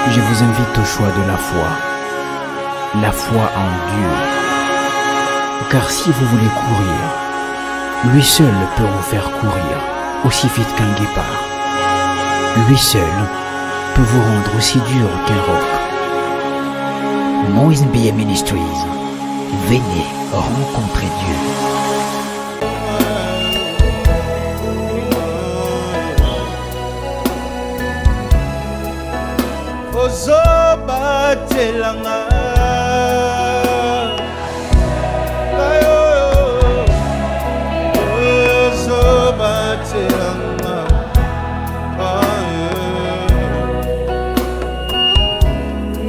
je vous invite au choix de la foi en Dieu. Car si vous voulez courir, lui seul peut vous faire courir aussi vite qu'un guépard. Lui seul peut vous rendre aussi dur qu'un roc. Moïse Mbié Ministries, venez rencontrer Dieu. Ozobatelanga Ozobatelanga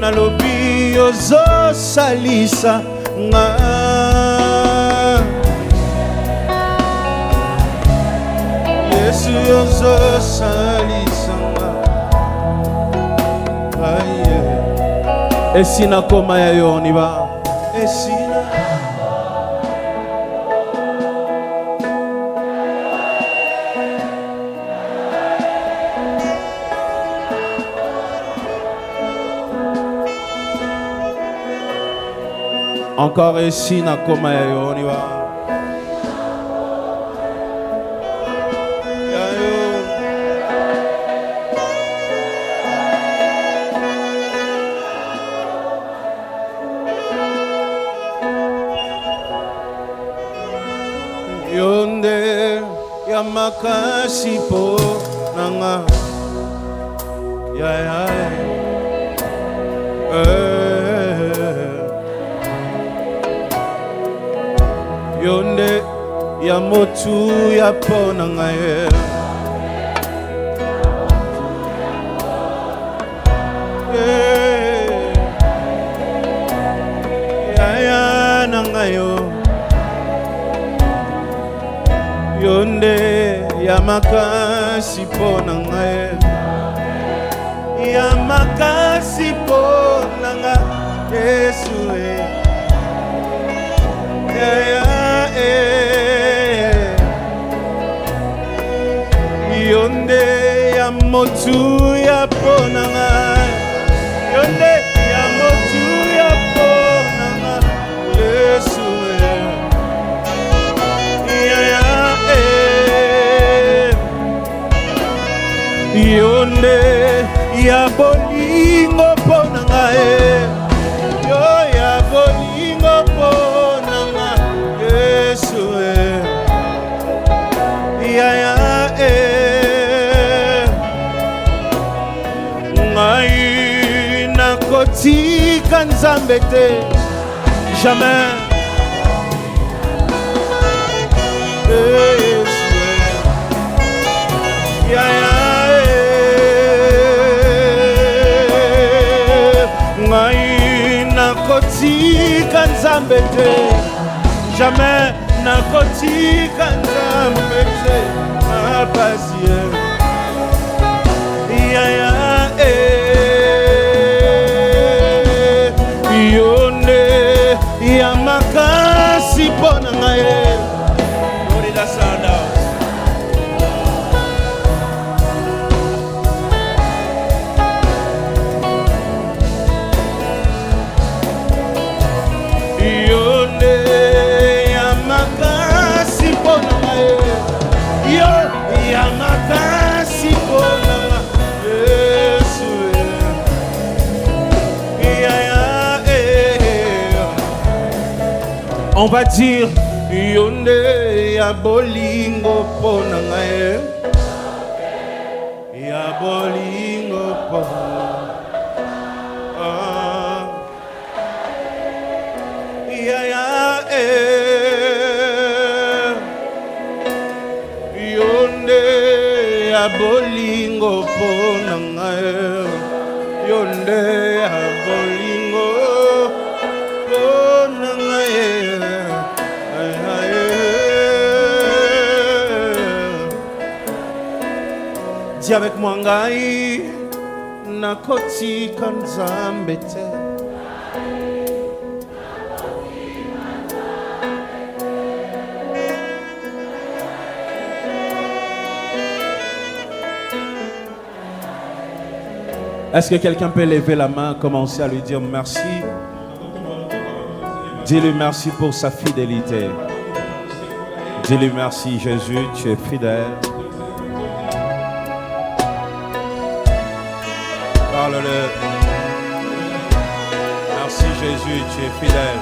Nalobi ozosalisa nga Yesu ozosalisa nga Esina koma ya yoni ba Esina Encore Esina koma ya yoni ba Yonde ya makasi po nanga ya Yonde ya motu ya po nanga ya nanga yo Yonde ya makasi po nanga ya makasi po nanga Yesu Yonde ya motu ya po nanga Yonde ya motu ya po nanga Yesu Yonde ya bolingo po nanga yo ya bolingo po nanga Yesu ngai nakotika Nzambe te jamais nakotika Nzambe te jamais nakotika Nzambe te mapasi Yonde ya makasi po nanga Florida Sundowns On va dire Yonde ya bolingo po nanga ya bolingo po Yonde ya bolingo po nanga Yonde ya bolingo po nanga Dis avec moi ngai nakotika Nzambe te Est-ce que quelqu'un peut lever la main, commencer à lui dire merci? Dis-lui merci pour sa fidélité. Dis-lui merci Jésus, tu es fidèle. Parle-le. Merci Jésus, tu es fidèle.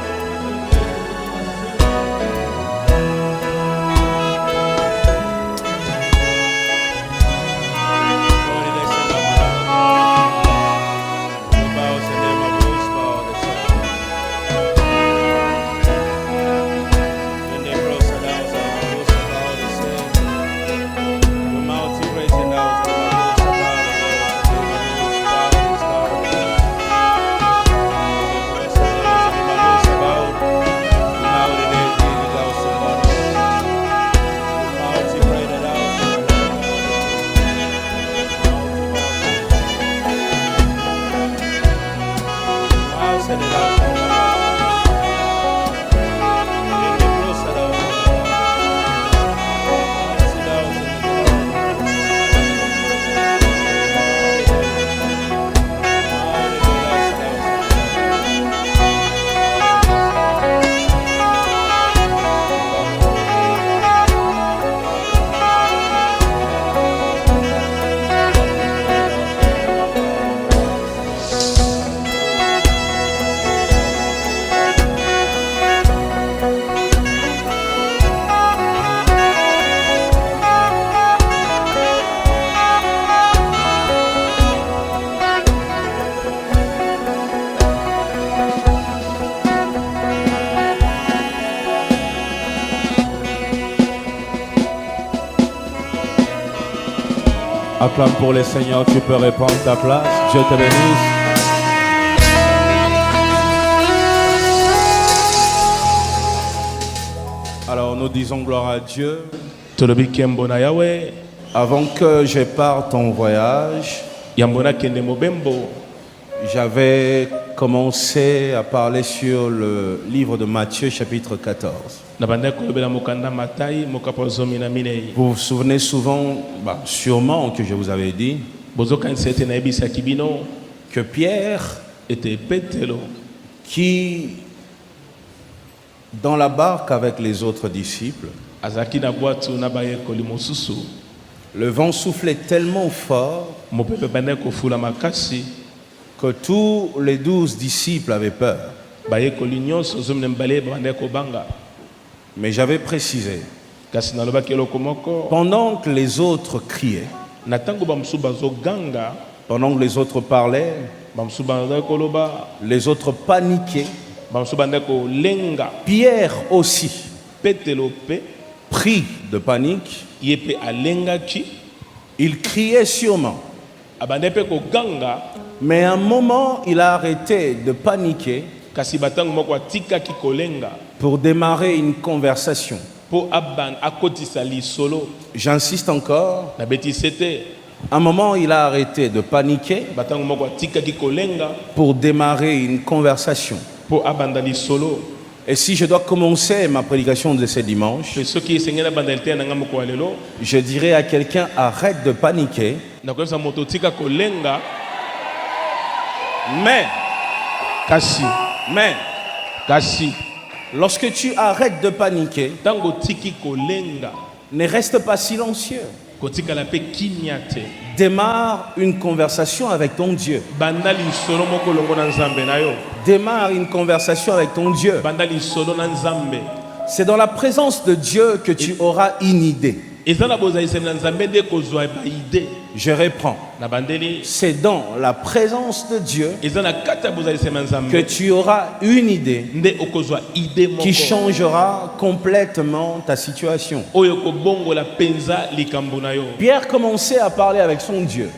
Acclame pour les Seigneurs, tu peux reprendre ta place. Dieu te bénisse. Alors nous disons gloire à Dieu. Avant que je parte en voyage, j'avais commencé à parler sur le livre de Matthieu chapitre 14. Vous vous souvenez sûrement que je vous avais dit que Pierre était qui, dans la barque avec les autres disciples, le vent soufflait tellement fort que tous les 12 disciples avaient peur. Mais j'avais précisé, pendant que les autres criaient, pendant que les autres parlaient, les autres paniquaient, Pierre aussi, pris de panique, il criait sûrement. Mais à un moment, il a arrêté de paniquer pour démarrer une conversation. J'insiste encore. À un moment, il a arrêté de paniquer pour démarrer une conversation. Et si je dois commencer ma prédication de ce dimanche, je dirais à quelqu'un, arrête de paniquer. Mais, lorsque tu arrêtes de paniquer, ne reste pas silencieux. Démarre une conversation avec ton Dieu. Démarre une conversation avec ton Dieu. C'est dans la présence de Dieu que tu auras une idée. Je reprends. C'est dans la présence de Dieu que tu auras une idée qui changera complètement ta situation. Pierre commençait à parler avec son Dieu.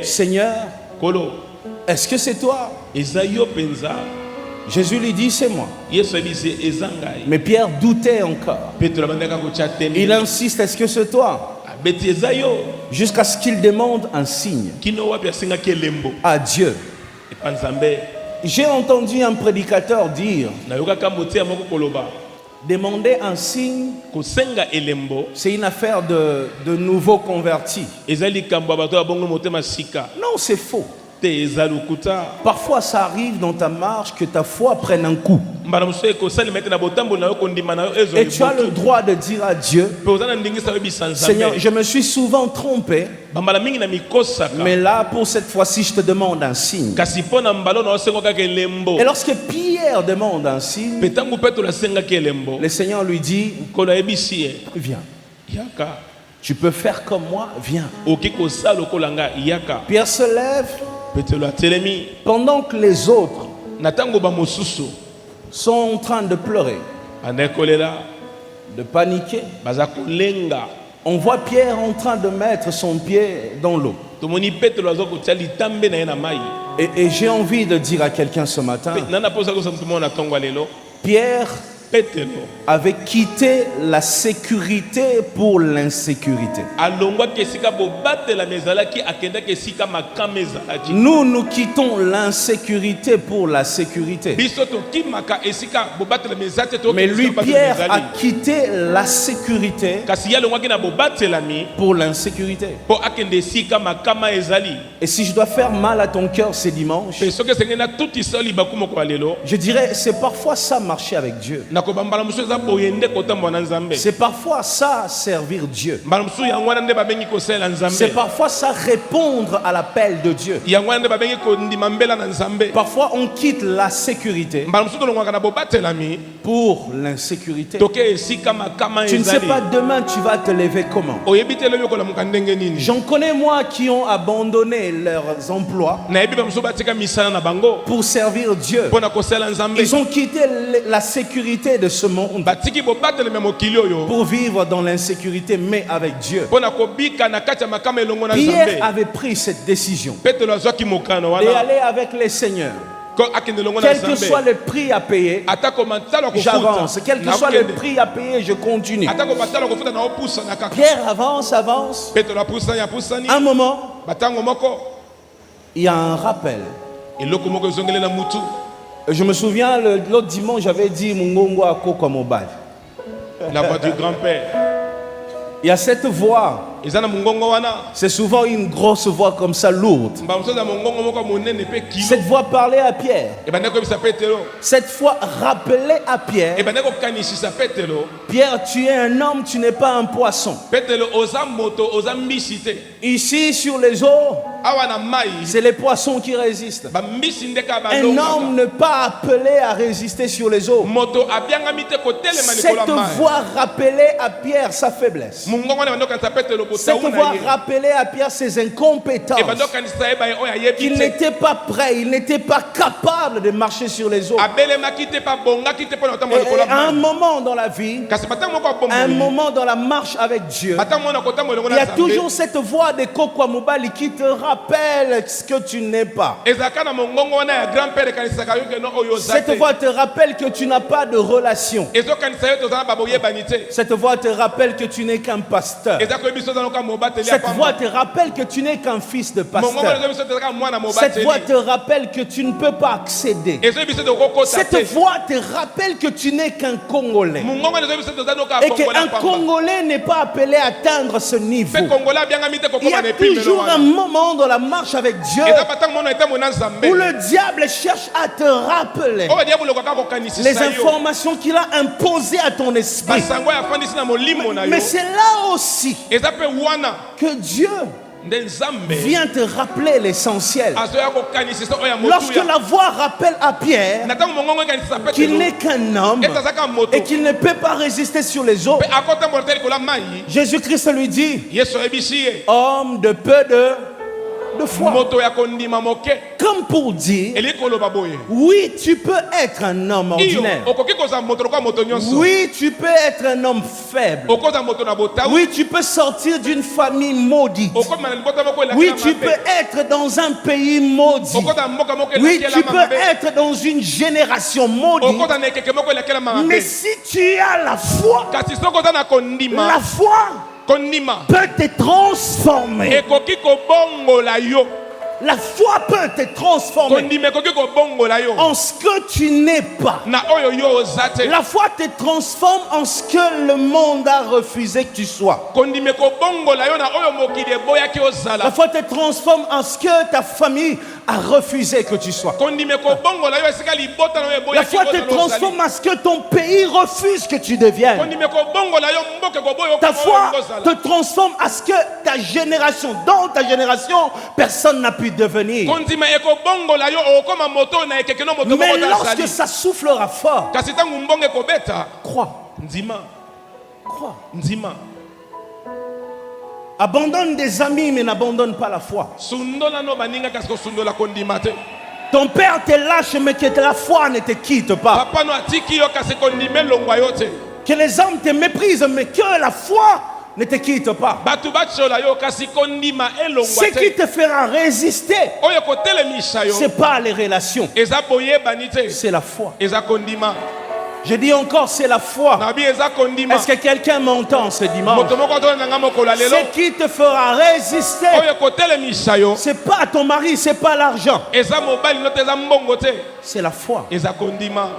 Seigneur, est-ce que c'est toi? Jésus lui dit, c'est moi. Mais Pierre doutait encore. Il insiste, est-ce que c'est toi? Jusqu'à ce qu'il demande un signe à Dieu. J'ai entendu un prédicateur dire, Demander un signe, c'est une affaire de nouveaux convertis. Non, c'est faux. Parfois, ça arrive dans ta marche que ta foi prenne un coup. Et tu as le droit de dire à Dieu, Seigneur, je me suis souvent trompé, mais là, pour cette fois-ci, je te demande un signe. Et lorsque Pierre demande un signe, le Seigneur lui dit, viens. Tu peux faire comme moi, viens. Pierre se lève. Pendant que les autres sont en train de pleurer, de paniquer, on voit Pierre en train de mettre son pied dans l'eau. Et j'ai envie de dire à quelqu'un ce matin, Pierre avait quitté la sécurité pour l'insécurité. Nous quittons l'insécurité pour la sécurité. Mais lui, Pierre, a quitté la sécurité pour l'insécurité. Et si je dois faire mal à ton cœur ce dimanche, je dirais, c'est parfois ça marcher avec Dieu. C'est parfois ça servir Dieu. C'est parfois ça répondre à l'appel de Dieu. Parfois on quitte la sécurité pour l'insécurité. Tu ne sais pas demain tu vas te lever comment. J'en connais moi qui ont abandonné leurs emplois pour servir Dieu. Ils ont quitté la sécurité de ce monde pour vivre dans l'insécurité, mais avec Dieu. Pierre avait pris cette décision d'aller avec les seigneurs. Quel que soit le prix à payer, j'avance. Quel que soit le prix à payer, je continue. Pierre avance. Un moment, il y a un rappel. Je me souviens, l'autre dimanche, j'avais dit Mungongo à Koko Mobile. La voix du grand-père. Il y a cette voix. C'est souvent une grosse voix comme ça, lourde. Cette voix parlait à Pierre. Cette fois rappelait à Pierre. Pierre, tu es un homme, tu n'es pas un poisson. Ici sur les eaux, c'est les poissons qui résistent. Un homme n'est pas appelé à résister sur les eaux. Cette voix rappelait à Pierre sa faiblesse. Cette voix rappelait à Pierre ses incompétences. Il n'était pas prêt, il n'était pas capable de marcher sur les eaux. Et à un moment dans la vie, à un moment dans la marche avec Dieu, il y a toujours cette voix de Koko Mobali qui te rappelle ce que tu n'es pas. Cette voix te rappelle que tu n'as pas de relation. Cette voix te rappelle que tu n'es qu'un pasteur. Cette voix te rappelle que tu n'es qu'un fils de pasteur. Cette voix te rappelle que tu ne peux pas accéder. Cette voix te rappelle que tu n'es qu'un Congolais. Et qu'un Congolais n'est pas appelé à atteindre ce niveau. Il y a toujours un moment dans la marche avec Dieu où le diable cherche à te rappeler les informations qu'il a imposées à ton esprit. Mais c'est là aussi que Dieu vient te rappeler l'essentiel. Lorsque la voix rappelle à Pierre qu'il n'est qu'un homme et qu'il ne peut pas résister sur les eaux, Jésus-Christ lui dit, homme de peu de foi. Comme pour dire, oui, tu peux être un homme ordinaire. Oui, tu peux être un homme faible. Oui, tu peux sortir d'une famille maudite. Oui, tu peux être dans un pays maudit. Oui, tu peux être dans une génération maudite. Mais si tu as la foi, la foi peut te transformer. La foi peut te transformer en ce que tu n'es pas. La foi te transforme en ce que le monde a refusé que tu sois. La foi te transforme en ce que ta famille a refusé que tu sois. La foi te transforme en ce que ton pays refuse que tu deviennes. Ta foi te transforme à ce que ta génération, dans ta génération, personne n'a pu devenir. Mais lorsque ça soufflera fort, crois. Crois. Abandonne des amis mais n'abandonne pas la foi. Ton père te lâche mais que la foi ne te quitte pas. Que les hommes te méprisent mais que la foi ne te quitte pas. Ce qui te fera résister, c'est pas les relations, c'est la foi. Je dis encore, c'est la foi. Est-ce que quelqu'un m'entend ce dimanche? Ce qui te fera résister, c'est pas ton mari, c'est pas l'argent, c'est la foi.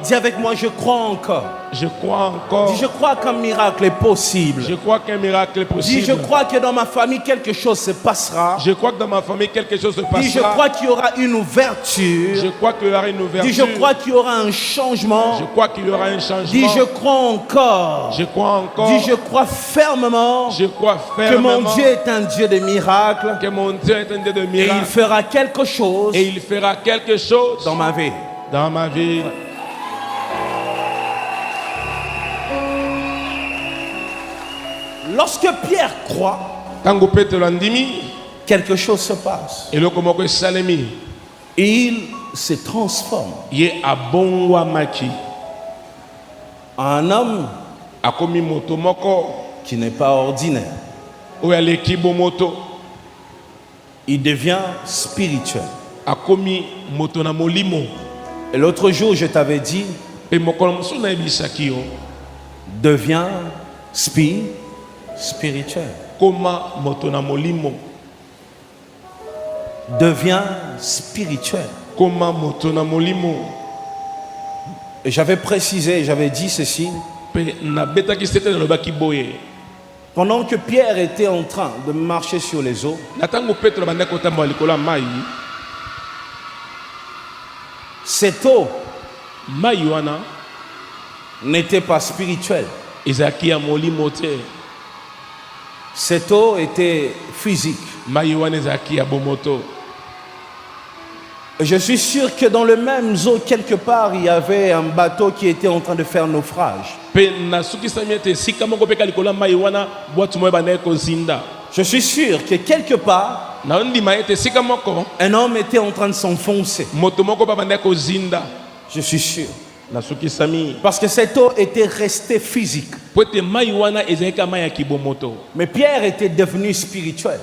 Dis avec moi, je crois encore. Je crois encore. Dis, je crois qu'un miracle est possible. Je crois qu'un miracle est possible. Dis, je crois que dans ma famille quelque chose se passera. Je crois que dans ma famille quelque chose se passera. Dis, je crois qu'il y aura une ouverture. Je crois qu'il y aura une ouverture. Dis, je crois qu'il y aura un changement. Je crois qu'il y aura un changement. Dis, je crois encore. Je crois encore. Dis, je crois fermement. Je crois fermement. Que mon Dieu est un Dieu de miracles. Que mon Dieu est un Dieu de miracles. Et il fera quelque chose. Et il fera quelque chose dans ma vie. Dans ma vie. Lorsque Pierre croit, quelque chose se passe. Il se transforme en un homme qui n'est pas ordinaire. Il devient spirituel. Et l'autre jour, je t'avais dit, deviens spirituel. Deviens spirituel. Et j'avais précisé, j'avais dit ceci. Pendant que Pierre était en train de marcher sur les eaux, cette eau n'était pas spirituelle. Cette eau était physique. Et je suis sûr que dans le même eau, quelque part, il y avait un bateau qui était en train de faire naufrage. Je suis sûr que quelque part, un homme était en train de s'enfoncer. Je suis sûr. Parce que cette eau était restée physique. Mais Pierre était devenu spirituel.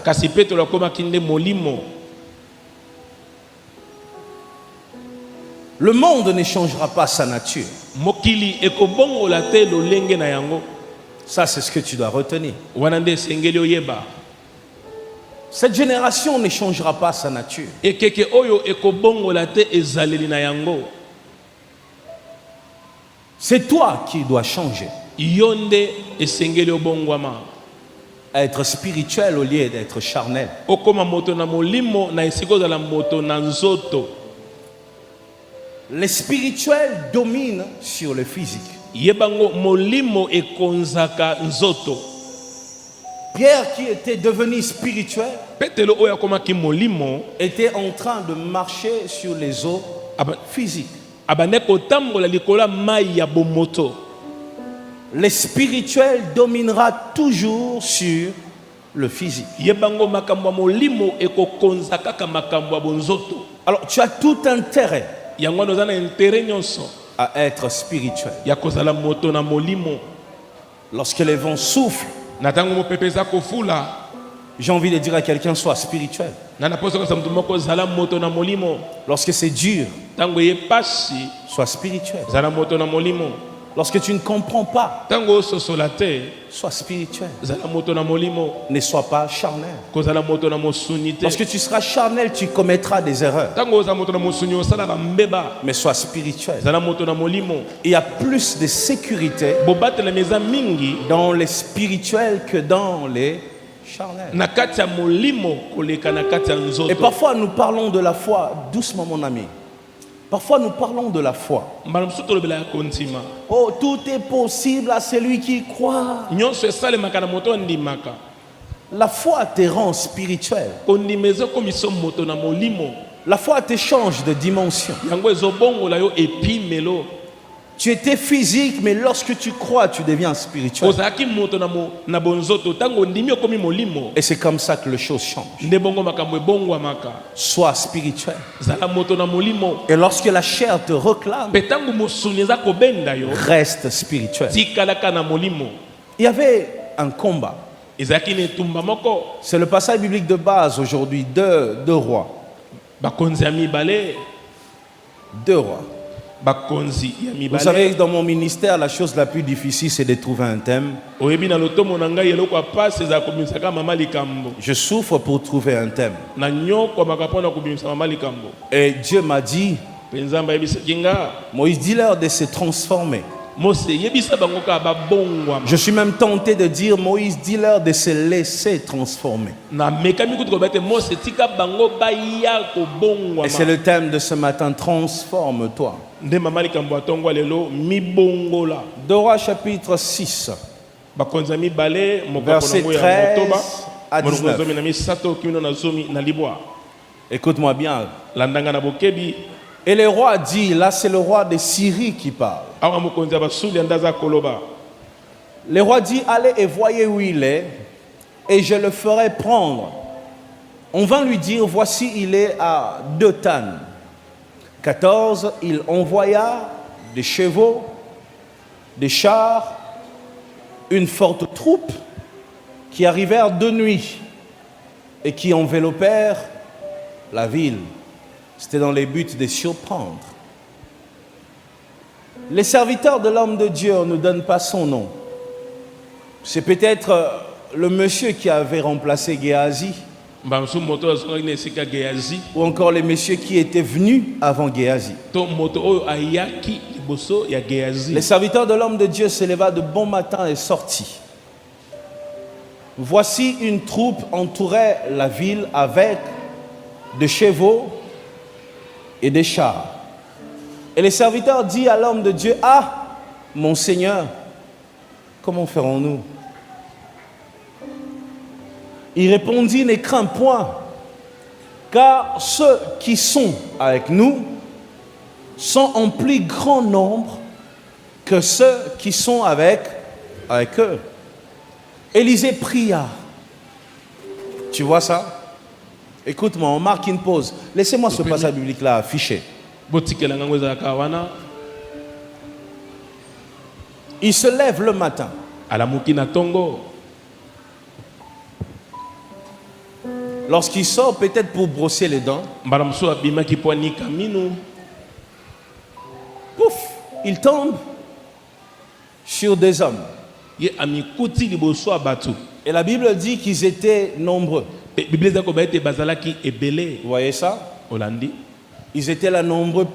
Le monde ne changera pas sa nature. Ça, c'est ce que tu dois retenir. Cette génération ne changera pas sa nature. C'est toi qui dois changer. Être spirituel au lieu d'être charnel. Le spirituel domine sur le physique. Pierre, qui était devenu spirituel, était en train de marcher sur les eaux physiques. Le spirituel dominera toujours sur le physique. Alors tu as tout intérêt à être spirituel. Lorsque les vents soufflent, j'ai envie de dire à quelqu'un, sois spirituel. Lorsque c'est dur, sois spirituel. Lorsque tu ne comprends pas, sois spirituel. Ne sois pas charnel. Lorsque tu seras charnel, tu commettras des erreurs. Mais sois spirituel. Il y a plus de sécurité dans les spirituels que dans les charnels. Et parfois nous parlons de la foi, doucement mon ami. Parfois nous parlons de la foi. Oh, tout est possible à celui qui croit. La foi te rend spirituel. La foi te change de dimension. Tu étais physique, mais lorsque tu crois, tu deviens spirituel. Et c'est comme ça que les choses changent. Sois spirituel. Et lorsque la chair te réclame, reste spirituel. Il y avait un combat. C'est le passage biblique de base aujourd'hui, deux rois. Deux rois. Vous savez, dans mon ministère, la chose la plus difficile, c'est de trouver un thème. Je souffre pour trouver un thème. Et Dieu m'a dit, Moïse, dis-leur de se transformer. Je suis même tenté de dire, Moïse, dis-leur de se laisser transformer. Et c'est le thème de ce matin, transforme-toi. 2 Rois chapitre 6, verset 13 à 19. Écoute-moi bien. Et le roi dit, là c'est le roi de Syrie qui parle. Le roi dit, allez et voyez où il est, et je le ferai prendre. On va lui dire, voici il est à Dothan. 14, il envoya des chevaux, des chars, une forte troupe qui arrivèrent de nuit et qui enveloppèrent la ville. C'était dans les buts de surprendre. Les serviteurs de l'homme de Dieu ne donnent pas son nom. C'est peut-être le monsieur qui avait remplacé Géasi. Ou encore les messieurs qui étaient venus avant Géasi. Les serviteurs de l'homme de Dieu se leva de bon matin et sortit. Voici une troupe entourait la ville avec des chevaux et des chars. Et les serviteurs disent à l'homme de Dieu, ah, mon Seigneur, comment ferons-nous? Il répondit, ne crains point, car ceux qui sont avec nous sont en plus grand nombre que ceux qui sont avec eux. Élisée pria. Tu vois ça? Écoute-moi, on marque une pause. Laissez-moi ce passage biblique-là affiché. Il se lève le matin. Lorsqu'il sort, peut-être pour brosser les dents, pouf, il tombe sur des hommes. Et la Bible dit qu'ils étaient nombreux. Vous voyez ça? Ils étaient là nombreux.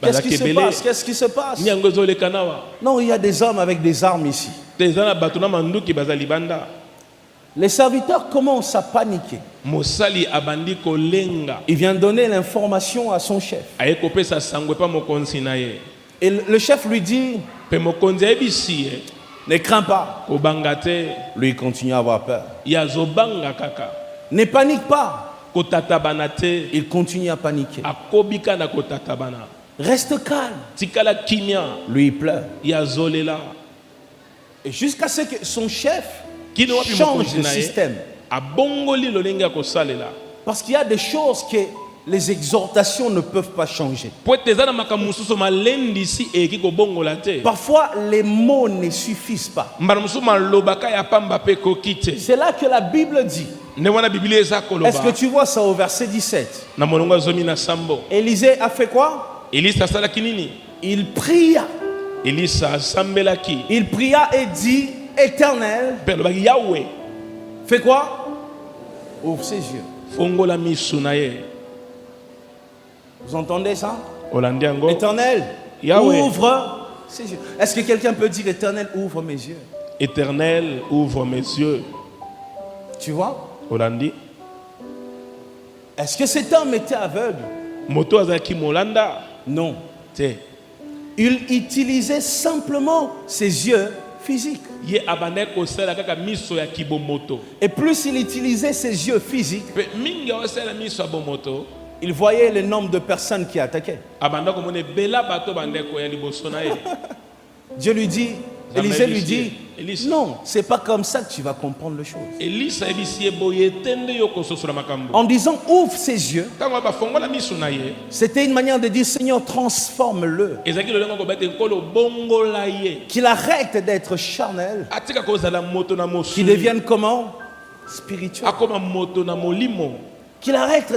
Qu'est-ce qui se passe? Qu'est-ce qui se passe? Non, il y a des hommes avec des armes ici. Les serviteurs commencent à paniquer. Il vient donner l'information à son chef. Et le chef lui dit, ne crains pas. Lui, il continue à avoir peur. Ne panique pas. Il continue à paniquer. Reste calme. Lui, il pleure. Et jusqu'à ce que son chef change de système. Parce qu'il y a des choses que les exhortations ne peuvent pas changer. Parfois, les mots ne suffisent pas. C'est là que la Bible dit. Est-ce que tu vois ça au verset 17? Élisée a fait quoi? Il pria. Elisa sambelaki. Il pria et dit, Éternel, Yahweh, fais quoi? Ouvre ses yeux. fongola misunaye. Vous entendez ça? Olandiango. Éternel, Yahweh. ouvre ses yeux. Est-ce que quelqu'un peut dire, Éternel, ouvre mes yeux? Éternel, ouvre mes yeux. Tu vois? Olandi. Est-ce que cet homme était aveugle? Moto azaki molanda. Non. Te. Il utilisait simplement ses yeux physiques. Ye abane kosala kaka miso ya kibomoto. Et plus il utilisait ses yeux physiques, Pe mingi osala miso ya bomoto. il voyait le nombre de personnes qui attaquaient. Abanda komone bela bato bandeko ya liboso na ye. Dieu lui dit, Élisée lui dit, Elisa. non, c'est pas comme ça que tu vas comprendre les choses. Elisa ebisi eboye tende yo kososola makambo. En disant, ouvre ses yeux, Tango ba fongola miso na ye. c'était une manière de dire, Seigneur, transforme-le. Ezaki lolengo ko bete nkolo bongola ye. Qu'il arrête d'être charnel, Atika kozala moto na mosu. qu'il devienne comment? Spirituel. Akoma moto na molimo. Qu'il arrête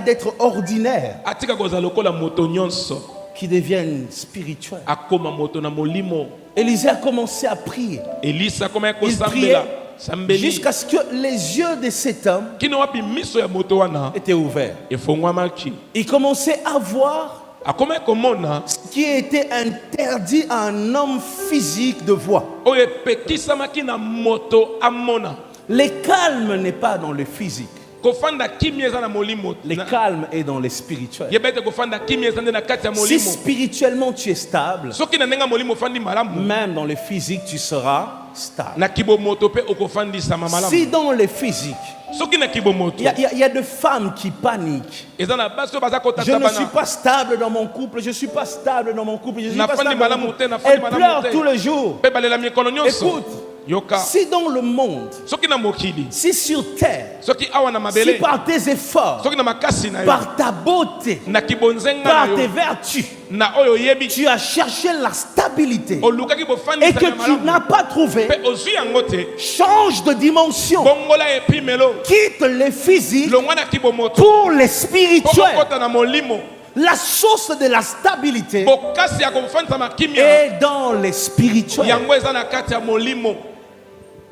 d'être ordinaire, Atika kozala lokola moto nyonso. qu'il devienne spirituel. Akoma moto na molimo. Élisée a commencé à prier. Elisa koma ko Il sambela. priait Sambeli. jusqu'à ce que les yeux de cet homme Kino wapi miso ya moto wana. étaient ouverts. Efongwamaki. Il commençait à voir Akoma komona. ce qui était interdit à un homme physique de voir. Oye pekisamaki na moto amona. Le calme n'est pas dans le physique. Kofanda kimia eza na molimo. Le calme est dans le spirituel. Yebete kofanda kimia eza na kati ya Si molimo. spirituellement tu es stable, Soki na nenga molimo fandi malamu. même dans le physique tu seras stable. Na kibomoto pe okofandisa malamu. Si dans le physique, Soki na kibomoto. il y a des femmes qui paniquent. Eza na baso baza kotata Je ne bana. suis pas stable dans mon couple, je ne suis pas stable dans mon couple, je ne suis Na pas fandi stable dans malamu mon te, na couple. fandi Elle malamu pleure te. tous les jours. Pe balela mikolo nyonso. Écoute, Yoka. si dans le monde, Soki na mokili. si sur terre, Soki awa na si mabele. par tes efforts, Soki na makasi na yo. par ta beauté, Na kibonzenga na par yo. tes vertus, Na oyo yebi. tu as cherché la stabilité Olukaki et bofandisa que na tu malamu. n'as pas trouvé, Pe ozwi yango te. change de dimension. Bongola epimelo. Quitte le physique Longwa na kibomoto. pour le spirituel. Pokota na molimo. La source de la stabilité Bokasi ya kofandisa makimia. est dans le spirituel. Yango eza na kati ya molimo.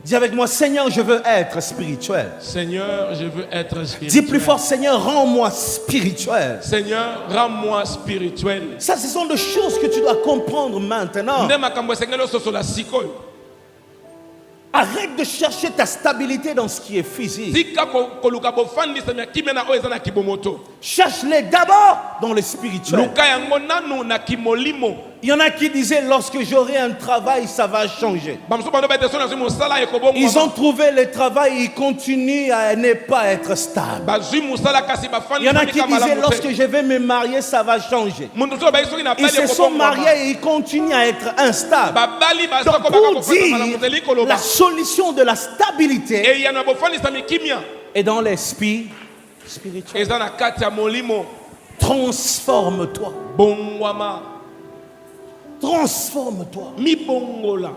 Dis avec moi, Seigneur, je veux être spirituel. Seigneur, je veux être spirituel. Dis plus fort, Seigneur, rends-moi spirituel. Seigneur, rends-moi spirituel. Ça, ce sont des choses que tu dois comprendre maintenant. Nde makambo esengeli ososola sikoyo. Arrête de chercher ta stabilité dans ce qui est physique. Tika koluka bofandisa makimia na oyo eza na kibomoto. Cherche-les d'abord dans le spirituel. Luka yango nanu na kimolimo. Il y en a qui disaient, lorsque j'aurai un travail, ça va changer. Bamusu bando bete sona zwi musala ekobongo. Ils ont trouvé le travail, ils continuent à ne pas être stables. Bazwi musala kasi Il bafandi y en a qui famika disaient, malamu lorsque te. je vais me marier, ça va changer. Mundu so bayi soki na Ils bali se sont ekobongo. mariés et ils continuent à être instables. Babali Donc basoko pour baka kofandisa malamu te dire likoloba. la solution de la stabilité Et yana bofandisa mikimia. est dans l'esprit spirituel. Eza na kati ya molimo. Transforme-toi. Bongwama. Transforme-toi. Mibongola.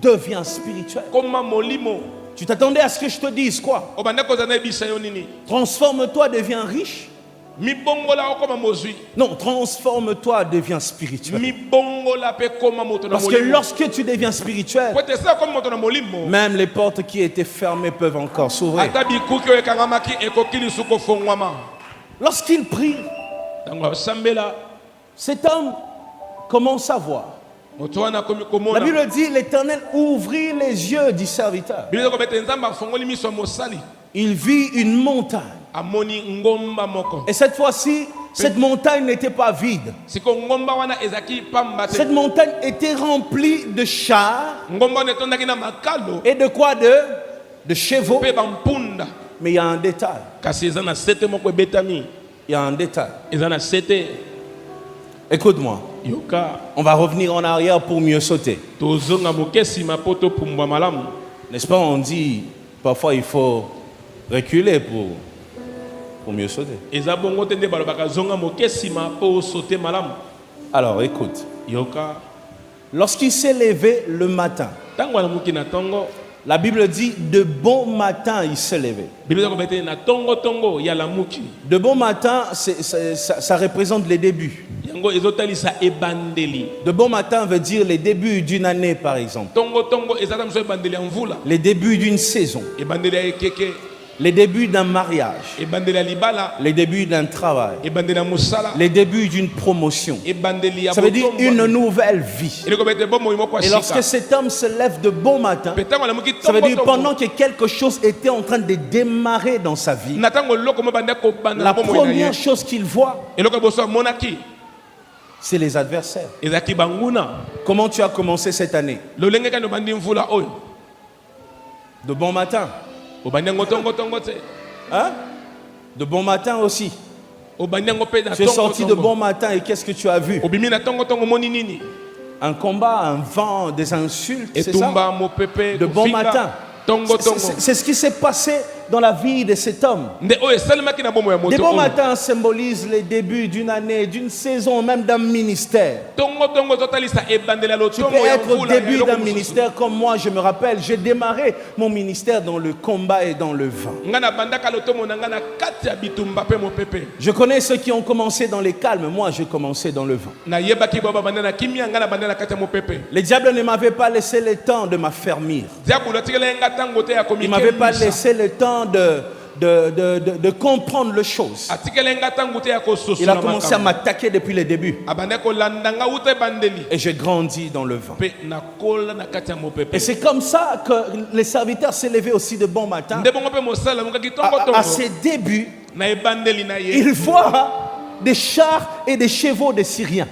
Deviens spirituel. Koma molimo. Tu t'attendais à ce que je te dise quoi? Obanda kozana ebisa yo nini. Transforme-toi, deviens riche. Mibongola okoma mozwi. Non, transforme-toi, deviens spirituel. Mibongola pe koma moto na Parce que molimo. lorsque tu deviens spirituel, Pote sa koma moto na molimo. même les portes qui étaient fermées peuvent encore s'ouvrir. Ata bikuki oyo ekangamaki ekoki lisuku kofongwama. Lorsqu'il prie, Ntango asambela cet homme commence à voir. moto wana akomi La komona. Bible dit, l'Éternel ouvrit les yeux du serviteur. Biblia ekobeta nzambe afongoli miso ya mosali. Il vit une montagne. Amoni ngomba moko. Et cette fois-ci, cette montagne n'était pas vide. Siko ngomba wana ezaki pamba te. Cette montagne était remplie de chars Ngomba wana etondaki na makalo. et de quoi? De chevaux. Pe bampunda. Mais il y a un détail. Kasi eza na sete moko ebetami. Il y a un détail. Eza na sete. Écoute-moi. Yoka. On va revenir en arrière pour mieux sauter. Tozonga moke sima po topumbwa malamu. N'est-ce pas? On dit parfois il faut reculer pour mieux sauter. Eza bongo te nde balobaka zonga moke sima po sote malamu. Alors écoute. Yoka. Lorsqu'il s'est levé le matin, Tango na muki na tongo. la Bible dit de bon matin il s'est levé. Biblia ekobeta na tongo tongo ya la muki. De bon matin, ça représente les débuts. De bon matin veut dire les débuts d'une année, par exemple. Les débuts d'une saison. Les débuts d'un mariage. Les débuts d'un travail. Les débuts d'une promotion. Ça veut dire une nouvelle vie. Et lorsque cet homme se lève de bon matin, ça veut dire pendant que quelque chose était en train de démarrer dans sa vie, la première chose qu'il voit, c'est les adversaires. Comment tu as commencé cette année? De bon matin. Hein? De bon matin aussi. Tu es sorti de bon matin et qu'est-ce que tu as vu? Un combat, un vent, des insultes, c'est ça? De bon matin. C'est ce qui s'est passé dans la vie de cet homme. Des bons matins symbolisent les débuts d'une année, d'une saison, même d'un ministère. Tu peux être au début d'un ministère comme moi, je me rappelle, j'ai démarré mon ministère dans le combat et dans le vent. Je connais ceux qui ont commencé dans les calmes, moi j'ai commencé dans le vent. Le diable ne m'avait pas laissé le temps de m'affermir. Il ne m'avait pas laissé le temps de comprendre les choses. Il a commencé à m'attaquer depuis le début. Et j'ai grandi dans le vent. Et c'est comme ça que les serviteurs s'est levé aussi de bon matin. À ses débuts, il voit des chars et des chevaux des Syriens.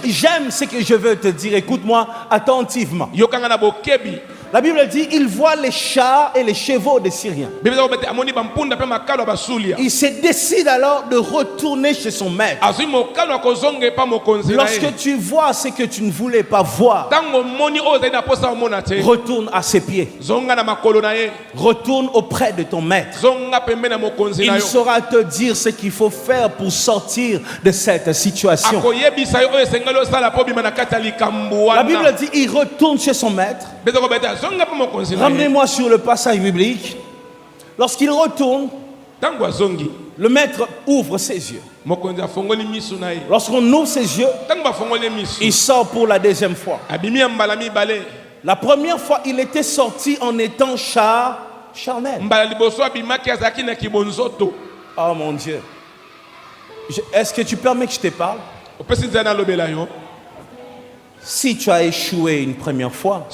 J'aime ce que je veux te dire. Écoute-moi attentivement. La Bible dit, il voit les chars et les chevaux des Syriens. Il se décide alors de retourner chez son maître. Lorsque tu vois ce que tu ne voulais pas voir, retourne à ses pieds. Retourne auprès de ton maître. Il saura te dire ce qu'il faut faire pour sortir de cette situation. La Bible dit, il retourne chez son maître. Ramenez-moi sur le passage biblique. Lorsqu'il retourne, le maître ouvre ses yeux. Lorsqu'on ouvre ses yeux, il sort pour la deuxième fois. La première fois, il était sorti en étant charnel. Oh mon Dieu. Est-ce que tu permets que je te parle? Si tu as échoué une première fois,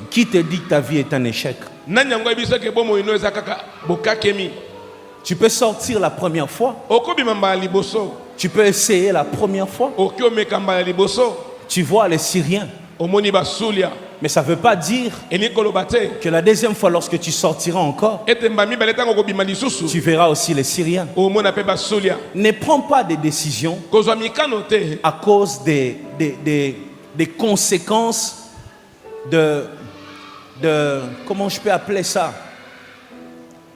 qui te dit que ta vie est un échec? Tu peux sortir la première fois. Tu peux essayer la première fois. Tu vois les Syriens. Mais ça ne veut pas dire que la deuxième fois, lorsque tu sortiras encore, tu verras aussi les Syriens. Ne prends pas des décisions à cause des conséquences de comment je peux appeler ça?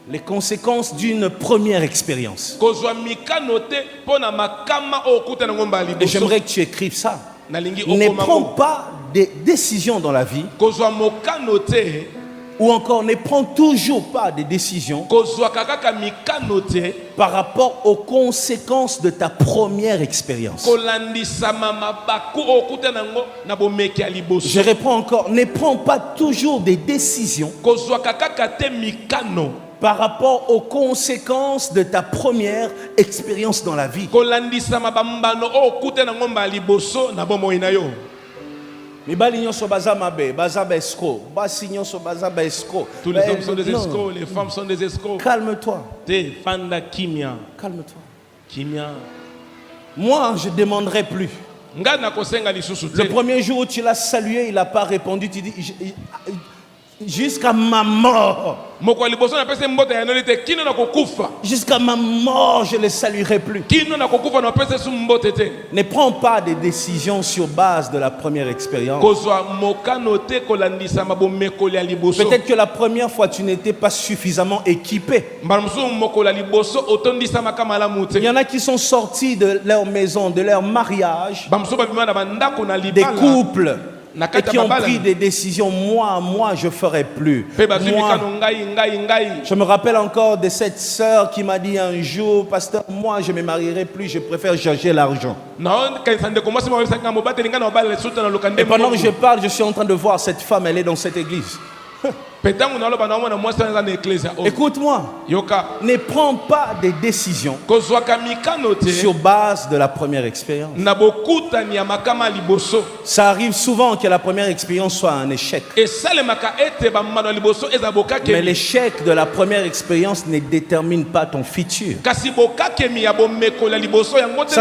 Les conséquences d'une première expérience. Et j'aimerais que tu écrives ça. Ne prends pas des décisions dans la vie, ou encore ne prends toujours pas des décisions par rapport aux conséquences de ta première expérience. Je reprends encore, ne prends pas toujours des décisions par rapport aux conséquences de ta première expérience dans la vie. Tous les hommes sont des escrocs, les femmes sont des escrocs. Calme-toi. Calme-toi. Moi, je ne demanderai plus. Le premier jour où tu l'as salué, il n'a pas répondu. Tu dis, jusqu'à ma mort. Jusqu'à ma mort, je ne le saluerai plus. Ne prends pas des décisions sur base de la première expérience. Peut-être que la première fois, tu n'étais pas suffisamment équipé. Il y en a qui sont sortis de leur maison, de leur mariage, des couples et qui ont pris des décisions. Moi, je ne ferai plus. Je me rappelle encore de cette sœur qui m'a dit un jour, pasteur, moi, je ne me marierai plus, je préfère chercher l'argent. Et pendant que je parle, je suis en train de voir cette femme, elle est dans cette église. Écoute-moi, ne prends pas des décisions sur base de la première expérience. Ça arrive souvent que la première expérience soit un échec. Mais l'échec de la première expérience ne détermine pas ton futur. Ça,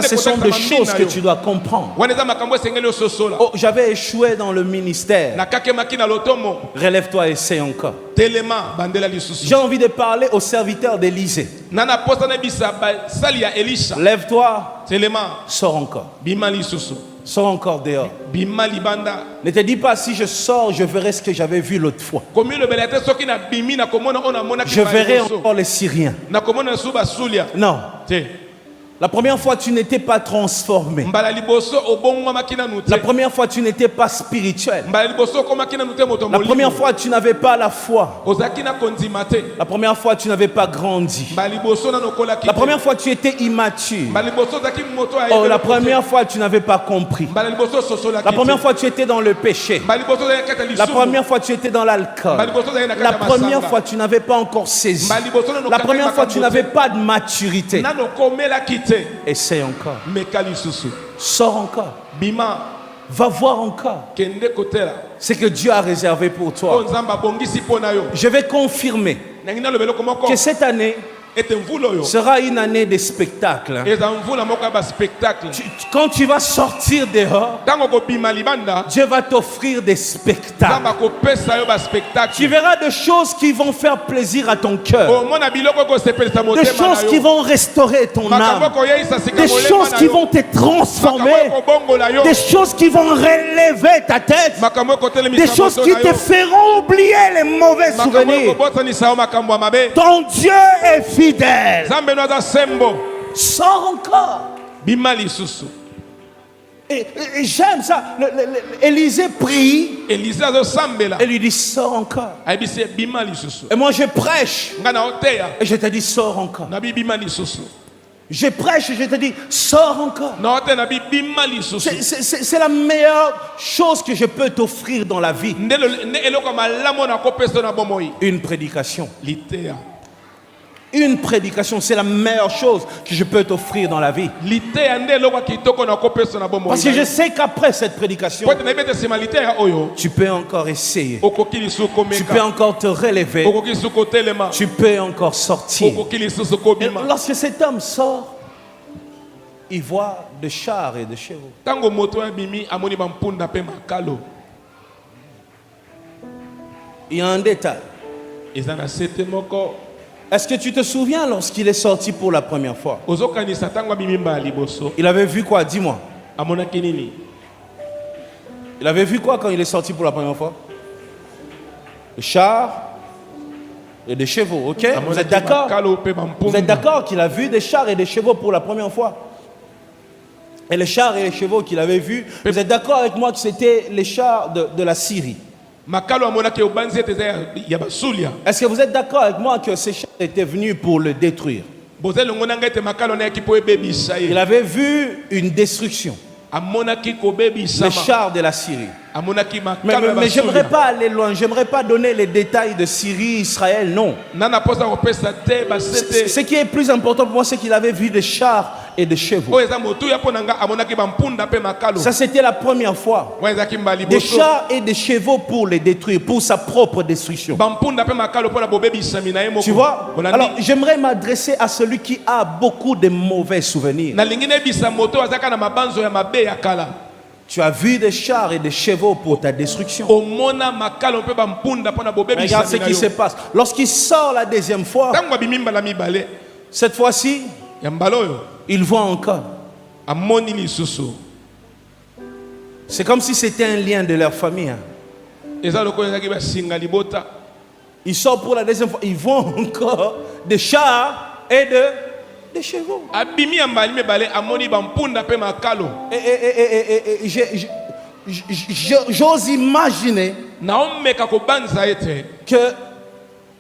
ce sont des choses que tu dois comprendre. Oh, j'avais échoué dans le ministère. Relève-toi et essaie encore. J'ai envie de parler aux serviteurs d'Élysée. Lève-toi, sors encore. Sors encore dehors. Ne te dis pas, si je sors, je verrai ce que j'avais vu l'autre fois. Je verrai encore les Syriens. Non. La première fois, tu n'étais pas transformé. La première fois, tu n'étais pas spirituel. La première fois, tu n'avais pas la foi. La première fois, tu n'avais pas grandi. La première fois, tu étais immature. Oh, la première fois, tu n'avais pas compris. La première fois, tu étais dans le péché. La première fois, tu étais dans l'alcool. La première fois, tu n'avais pas encore saisi. La première fois, tu n'avais pas de maturité. Essaye encore. Sors encore. Va voir encore ce que Dieu a réservé pour toi. Je vais confirmer que cette année sera une année de spectacle. Quand tu vas sortir dehors, Dieu va t'offrir des spectacles. Tu verras des choses qui vont faire plaisir à ton cœur. Des choses qui vont restaurer ton âme. Des choses qui vont te transformer. Des choses qui vont relever ta tête. Des choses qui te feront oublier les mauvais souvenirs. Ton Dieu est fidèle. Sors encore. Et j'aime ça. Élisée prie. Et lui dit sors encore. Et moi je prêche. Et je te dis sors encore. Je prêche et je te dis sors encore. C'est la meilleure chose que je peux t'offrir dans la vie. Une prédication. Une prédication, c'est la meilleure chose que je peux t'offrir dans la vie. Parce que je sais qu'après cette prédication, tu peux encore essayer. Tu peux encore te relever. Tu peux encore sortir. Et lorsque cet homme sort, il voit des chars et des chevaux. Il y a un détail. Est-ce que tu te souviens lorsqu'il est sorti pour la première fois? Il avait vu quoi? Dis-moi. Il avait vu quoi quand il est sorti pour la première fois? Des chars et des chevaux, ok? Vous êtes d'accord? Vous êtes d'accord qu'il a vu des chars et des chevaux pour la première fois? Et les chars et les chevaux qu'il avait vus, vous êtes d'accord avec moi que c'était les chars de la Syrie? Est-ce que vous êtes d'accord avec moi que ces chars étaient venus pour le détruire? Il avait vu une destruction. Les chars de la Syrie. Mais je n'aimerais pas aller loin. Je n'aimerais pas donner les détails de Syrie, Israël, non. Ce qui est plus important pour moi, c'est qu'il avait vu des chars et des chevaux. Ça, c'était la première fois. Des chars et des chevaux pour les détruire, pour sa propre destruction. Tu vois? Alors, j'aimerais m'adresser à celui qui a beaucoup de mauvais souvenirs. Tu as vu des chars et des chevaux pour ta destruction. Regarde ce qui se passe. Lorsqu'il sort la deuxième fois, cette fois-ci, il voit encore. C'est comme si c'était un lien de leur famille. Il sort pour la deuxième fois. Ils voient encore des chars et des chevaux. j'ose imaginer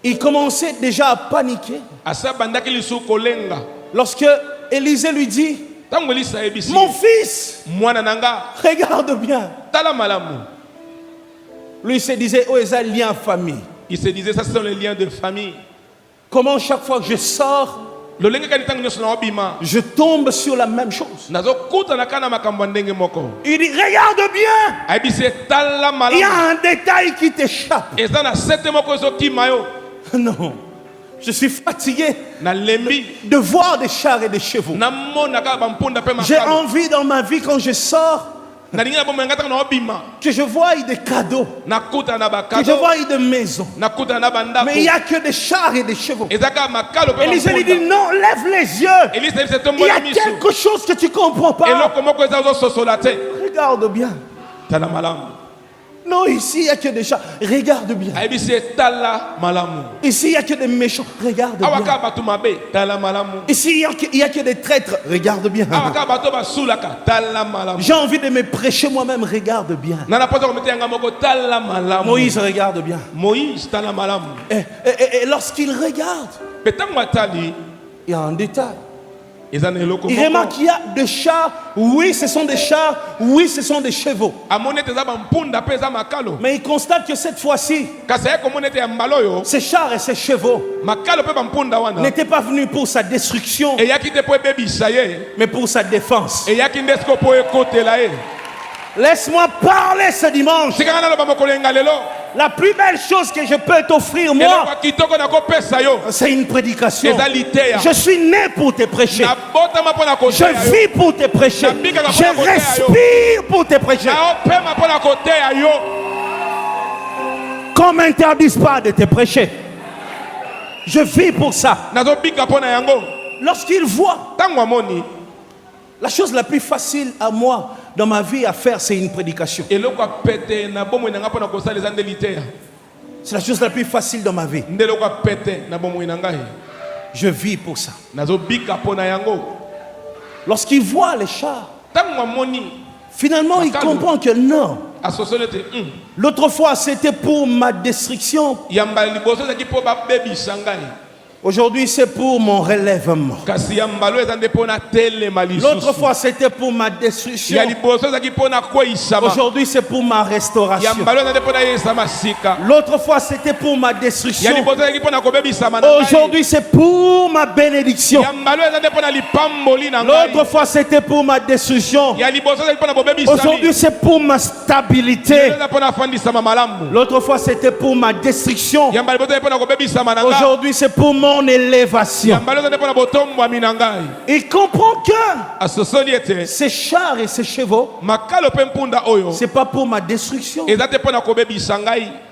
qu'il commençait déjà à paniquer. Lorsque Élisée lui dit, mon fils, regarde bien. Lui se disait, oh, ils ont un lien en famille. Il se disait, ça sont les liens de famille. Comment chaque fois que je sors, je tombe sur la même chose. Il dit, regarde bien. Il y a un détail qui t'échappe. Non, je suis fatigué de voir des chars et des chevaux. J'ai envie dans ma vie quand je sors que je voie des cadeaux, que je voie des maisons. Mais il n'y a que des chars et des chevaux. Élisée lui dit non, lève les yeux. Il y a quelque chose que tu ne comprends pas. Regarde bien. Non, ici il n'y a que des chats. Regarde bien. Ici il n'y a que des méchants. Regarde bien. Ici il n'y a que des traîtres. Regarde bien. J'ai envie de me prêcher moi-même. Regarde bien. Moïse regarde bien. Et lorsqu'il regarde, il y a un détail. Il remarque qu'il y a des chars. Oui, ce sont des chars. Oui, ce sont des chevaux. Mais il constate que cette fois-ci, ces chars et ces chevaux n'étaient pas venus pour sa destruction, mais pour sa défense. Laisse-moi parler ce dimanche. La plus belle chose que je peux t'offrir, moi, c'est une prédication. Je suis né pour te prêcher. Je vis pour te prêcher. Je respire pour te prêcher. Qu'on ne m'interdise pas de te prêcher. Je vis pour ça. Lorsqu'il voit, la chose la plus facile à moi dans ma vie à faire, c'est une prédication. C'est la chose la plus facile dans ma vie. Je vis pour ça. Lorsqu'il voit les chars, finalement il comprend que non. L'autre fois c'était pour ma destruction. Aujourd'hui, c'est pour mon relèvement. L'autre fois, c'était pour ma destruction. Aujourd'hui, c'est pour ma restauration. L'autre fois, c'était pour ma destruction. Aujourd'hui, c'est pour ma bénédiction. L'autre fois, c'était pour ma destruction. Aujourd'hui, c'est pour ma stabilité. L'autre fois, c'était pour ma destruction. Aujourd'hui, c'est pour mon élévation. Il comprend que ces chars et ces chevaux, c'est pas pour ma destruction,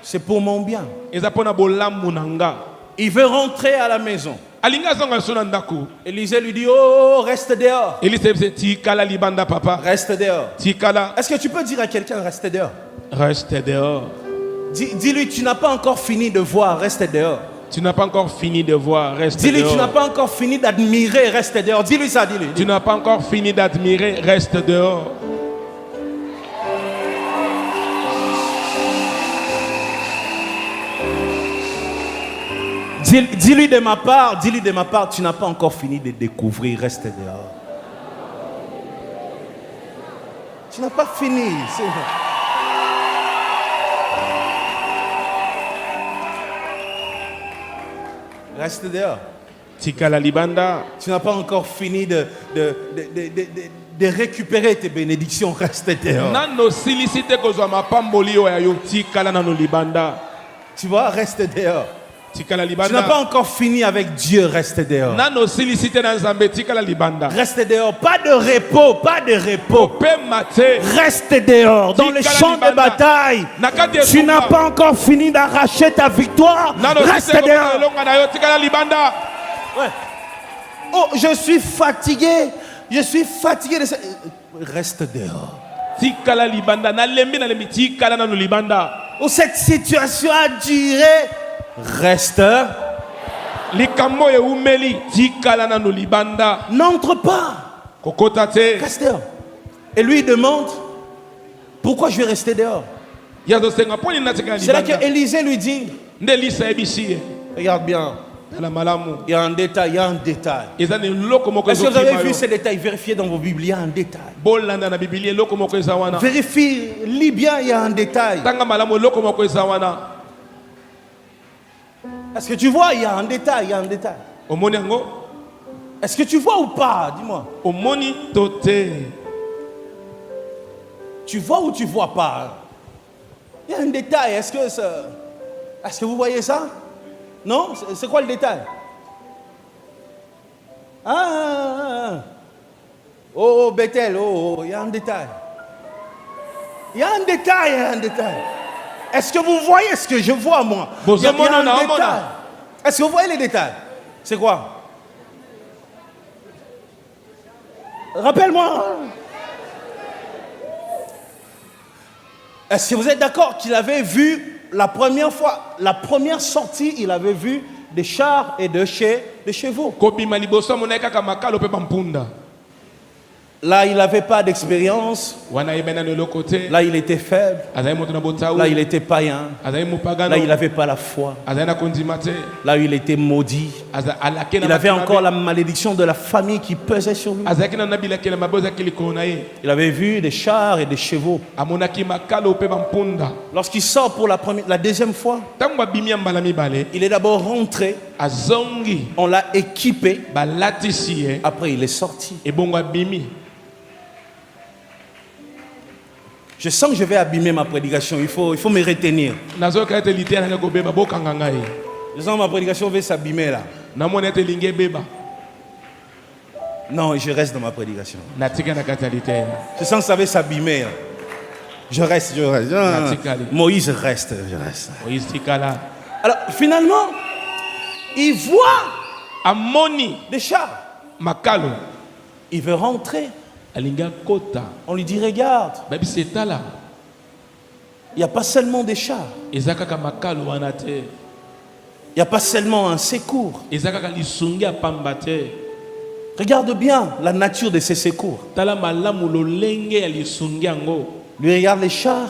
c'est pour mon bien. Il veut rentrer à la maison. Élisée lui dit, oh, reste dehors. Reste dehors. Est-ce que tu peux dire à quelqu'un, reste dehors? Reste dehors. Dis-lui, tu n'as pas encore fini de voir, reste dehors. Tu n'as pas encore fini de voir, reste dehors. Dis-lui, tu n'as pas encore fini d'admirer, reste dehors. Dis-lui ça, dis-lui. Tu n'as pas encore fini d'admirer, reste dehors. Dis-lui de ma part, tu n'as pas encore fini de découvrir, reste dehors. Tu n'as pas fini. Reste dehors. Tikala libanda. Tu n'as pas encore fini de récupérer tes bénédictions. Reste dehors. Tu vois, reste dehors. Tu n'as pas encore fini avec Dieu, reste dehors. Reste dehors, pas de repos, pas de repos. Reste dehors, dans le champ de bataille. Tu n'as pas encore fini d'arracher ta victoire. Reste dehors. Ouais. Oh, je suis fatigué. Je suis fatigué de ça. Reste dehors. Oh, cette situation a duré. Reste. N'entre pas. Reste dehors. Et lui demande, Pourquoi je vais rester dehors? C'est là que Élisée lui dit, regarde bien, il y a un détail, il y a un détail. Est-ce que vous avez vu ces détails? Vérifiez dans vos Bibles, il y a un détail. Vérifie, lis bien, il y a un détail. Est-ce que tu vois, il y a un détail, il y a un détail. Est-ce que tu vois ou pas? Dis-moi. Tu vois ou tu vois pas? Il y a un détail. Est-ce que vous voyez ça? Non? C'est quoi le détail? Oh, Bethel, il y a un détail. Il y a un détail, il y a un détail. Est-ce que vous voyez ce que je vois, moi? Il y a un détail. Est-ce que vous voyez les détails? C'est quoi? Rappelle-moi. Est-ce que vous êtes d'accord qu'il avait vu la première fois, la première sortie, il avait vu des chars et des chevaux. Là, il n'avait pas d'expérience. Là, il était faible. Là, il était païen. Là, il n'avait pas la foi. Là, il était maudit. Il avait encore la malédiction de la famille qui pesait sur lui. Il avait vu des chars et des chevaux. Lorsqu'il sort pour la deuxième fois, il est d'abord rentré. On l'a équipé. Après, il est sorti. Je sens que je vais abîmer ma prédication. Il faut me retenir. Je sens que ma prédication va s'abîmer là. Non, je reste dans ma prédication. Je sens que ça va s'abîmer. Je reste. Moïse reste, je reste. Alors, finalement, il voit des chars. Il veut rentrer. On lui dit, regarde, il n'y a pas seulement des chars. Il n'y a pas seulement un secours. Regarde bien la nature de ces secours. Lui regarde les chars.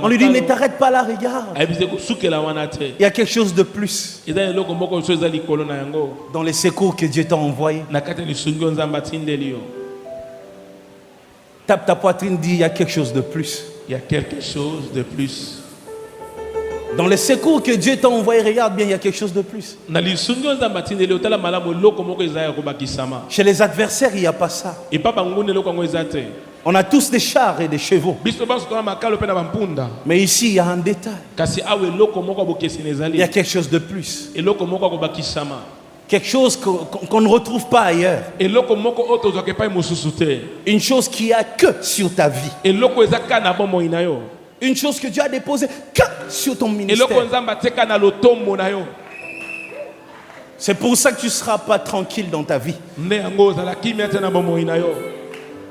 On lui dit, ne t'arrête pas là, regarde. Il y a quelque chose de plus dans les secours que Dieu t'a envoyés. Tape ta poitrine, dit, il y a quelque chose de plus. Il y a quelque chose de plus. Dans les secours que Dieu t'a envoyés, regarde bien, il y a quelque chose de plus. Chez les adversaires, il n'y a pas ça. On a tous des chars et des chevaux. Mais ici, il y a un détail. Il y a quelque chose de plus. Quelque chose qu'on ne retrouve pas ailleurs. Une chose qui n'y a que sur ta vie. Une chose que Dieu a déposée que sur ton ministère. C'est pour ça que tu ne seras pas tranquille dans ta vie.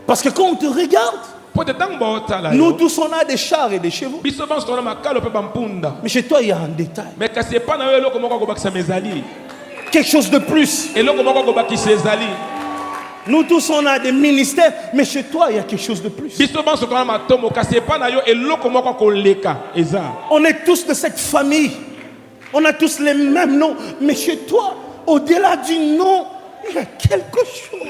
Parce que quand on te regarde, nous tous on a des chars et des chevaux. Mais chez toi il y a un détail. Quelque chose de plus. Nous tous on a des ministères, mais chez toi il y a quelque chose de plus. On est tous de cette famille. On a tous les mêmes noms, mais chez toi, au-delà du nom, il y a quelque chose.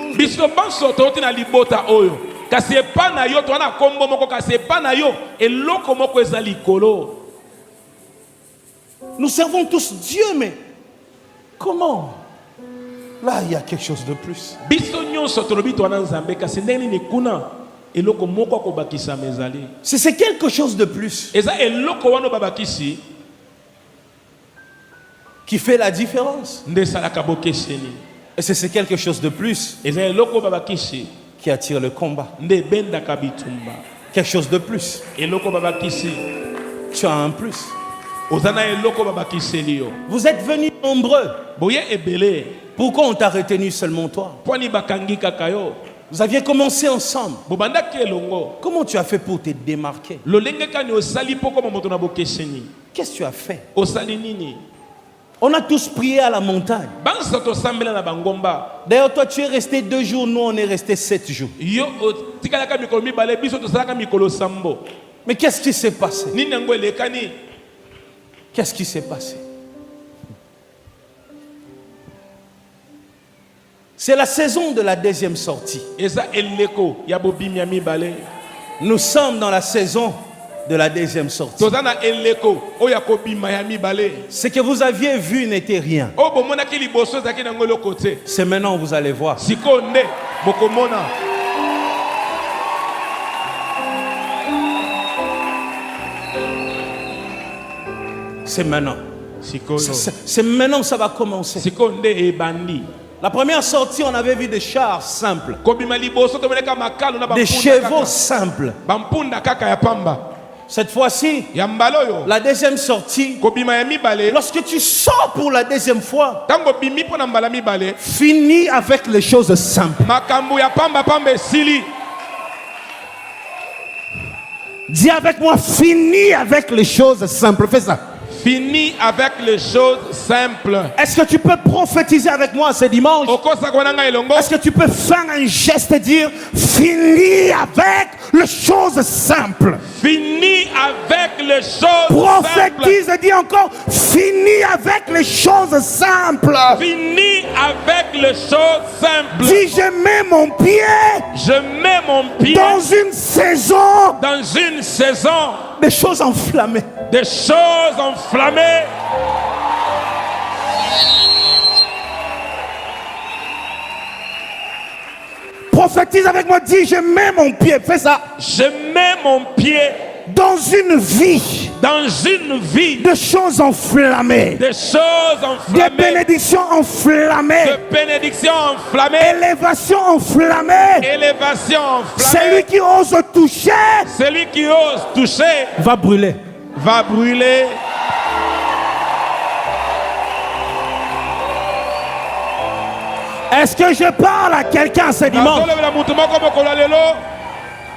Nous servons tous Dieu, mais comment? Là, il y a quelque chose de plus. C'est quelque chose de plus qui fait la différence. Et c'est quelque chose de plus qui attire le combat. Quelque chose de plus. Tu as un plus. Vous êtes venus nombreux. Pourquoi on t'a retenu seulement toi? Vous aviez commencé ensemble. Comment tu as fait pour te démarquer? Qu'est-ce que tu as fait? On a tous prié à la montagne. D'ailleurs, toi, tu es resté 2 jours, nous, on est resté 7 jours. Mais qu'est-ce qui s'est passé? Qu'est-ce qui s'est passé? C'est la saison de la deuxième sortie. Nous sommes dans la saison de la deuxième sortie. Ce que vous aviez vu n'était rien. C'est maintenant que vous allez voir. C'est maintenant. C'est maintenant que ça va commencer. La première sortie, on avait vu des chars simples, des chevaux simples. Cette fois-ci, la deuxième sortie, lorsque tu sors pour la deuxième fois, finis avec les choses simples. Dis avec moi, finis avec les choses simples. Fais ça. Fini avec les choses simples. Est-ce que tu peux prophétiser avec moi ce dimanche? Est-ce que tu peux faire un geste et dire fini avec les choses simples? Fini avec les choses prophétise simples. Et dis encore fini avec les choses simples. Fini avec les choses simples. Dis je mets mon pied. Je mets mon pied dans une saison. Dans une saison. Des choses enflammées. Des choses enflammées. Prophétise avec moi, dis je mets mon pied, fais ça. Je mets mon pied dans une vie. Dans une vie. De choses enflammées. Des choses enflammées. Des bénédictions enflammées. De bénédictions enflammées. Élévation enflammée. Élévation enflammée. Celui qui ose toucher. Celui qui ose toucher. Va brûler. Va brûler. Est-ce que je parle à quelqu'un ce dimanche?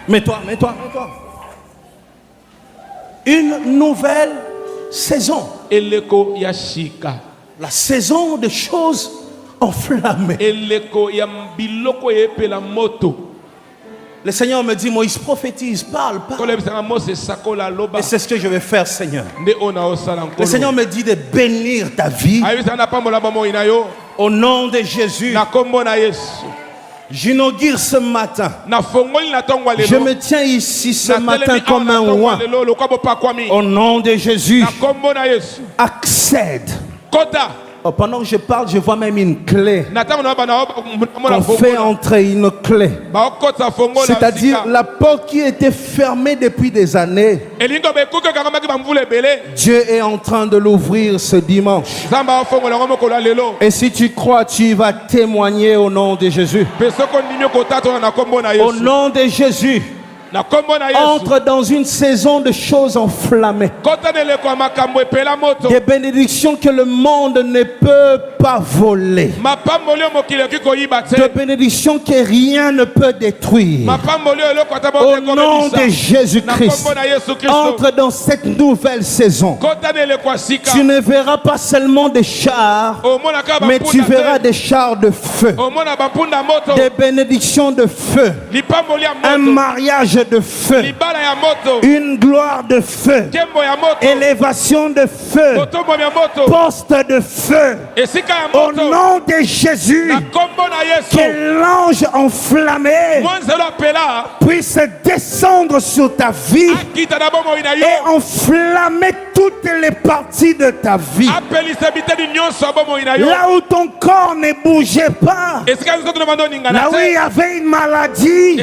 Mets-toi. Une nouvelle saison. La saison des choses enflammées. Le Seigneur me dit, Moïse, prophétise, parle. Et c'est ce que je vais faire, Seigneur. Le Seigneur me dit de bénir ta vie. Au nom de Jésus. J'inaugure ce matin. Je me tiens ici ce matin comme un roi. Au nom de Jésus. Accède. Oh, pendant que je parle, je vois même une clé. On fait entrer une clé. C'est-à-dire la porte qui était fermée depuis des années. Dieu est en train de l'ouvrir ce dimanche. Et si tu crois, tu vas témoigner au nom de Jésus. Au nom de Jésus. Entre dans une saison de choses enflammées. Des bénédictions que le monde ne peut pas voler. Des bénédictions que rien ne peut détruire. Au nom de Jésus-Christ. Entre dans cette nouvelle saison. Tu ne verras pas seulement des chars, mais tu verras des chars de feu. Des bénédictions de feu. Un mariage de feu, une gloire de feu, élévation de feu, poste de feu. Au nom de Jésus, que l'ange enflammé puisse descendre sur ta vie et enflammer toutes les parties de ta vie. Là où ton corps ne bougeait pas, là où il y avait une maladie,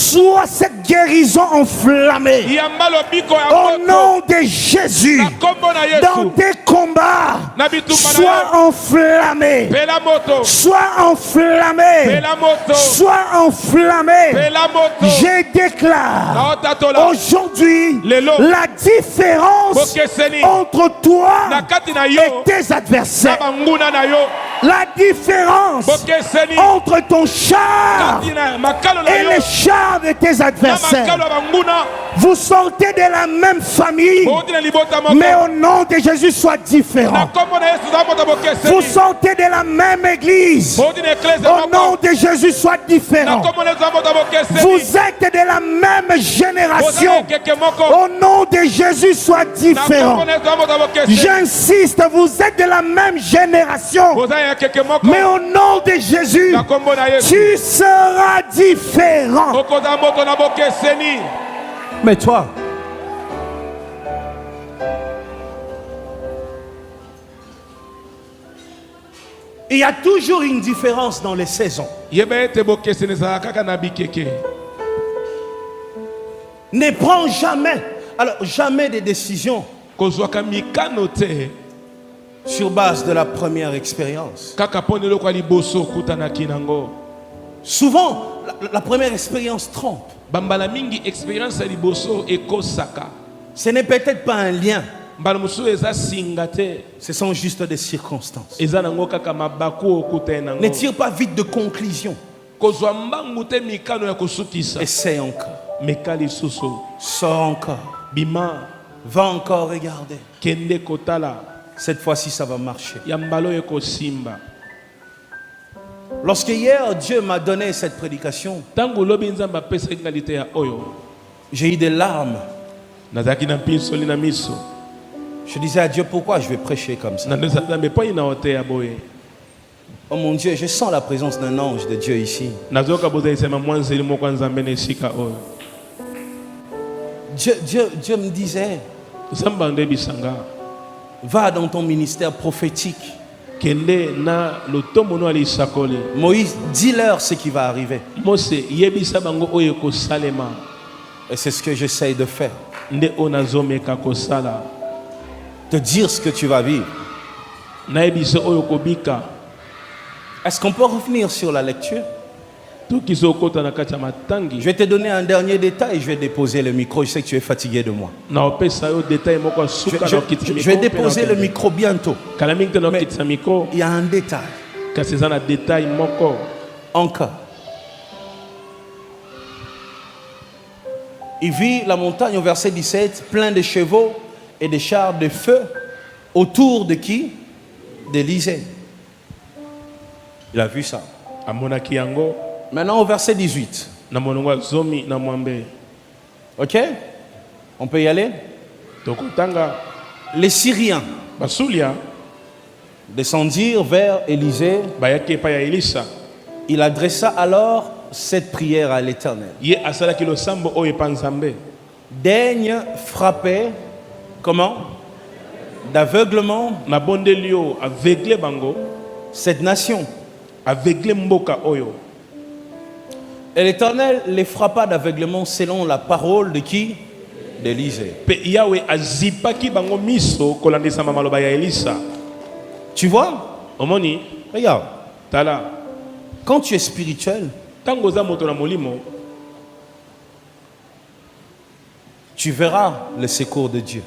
reçois cette guérison enflammée. Au nom de Jésus, dans tes combats, sois enflammé. Sois enflammé. Sois enflammé. Je déclare aujourd'hui la différence entre toi et tes adversaires. La différence entre ton char et les chars de tes adversaires. adversaires. Vous sortez de la même famille, mais au nom de Jésus, sois différent. Vous sortez de la même église, au nom de Jésus, sois différent. Vous êtes de la même génération, au nom de Jésus, sois différent. J'insiste, vous êtes de la même génération, mais au nom de Jésus, tu seras différent. Mais toi, il y a toujours une différence dans les saisons. Ne prends jamais, alors jamais des décisions sur base de la première expérience. Souvent, la première expérience trompe. Ce n'est peut-être pas un lien. Ce sont juste des circonstances. Ne tire pas vite de conclusion. Essaye encore. Sors encore. Va encore regarder. Cette fois-ci, ça va marcher. Lorsque hier, Dieu m'a donné cette prédication, j'ai eu des larmes. Je disais à Dieu, pourquoi je vais prêcher comme ça? Oh mon Dieu, je sens la présence d'un ange de Dieu ici. Dieu me disait, va dans ton ministère prophétique. Moïse, dis-leur ce qui va arriver. Et c'est ce que j'essaye de faire. Te dire ce que tu vas vivre. Est-ce qu'on peut revenir sur la lecture? Je vais te donner un dernier détail. Je vais déposer le micro. Je sais que tu es fatigué de moi. Je vais déposer le micro bientôt. Mais il y a un détail. Encore. Il vit la montagne au verset 17, plein de chevaux et de chars de feu. Autour de qui? D'Élisée. Il a vu ça. Maintenant au verset 18. Ok? On peut y aller? Les Syriens descendirent vers Élisée. Il adressa alors cette prière à l'Éternel. Daigne frapper, comment? D'aveuglement cette nation. Et l'Éternel les frappa d'aveuglement selon la parole de qui? D'Élisée. Tu vois? Regarde. Quand tu es spirituel, tu verras le secours de Dieu.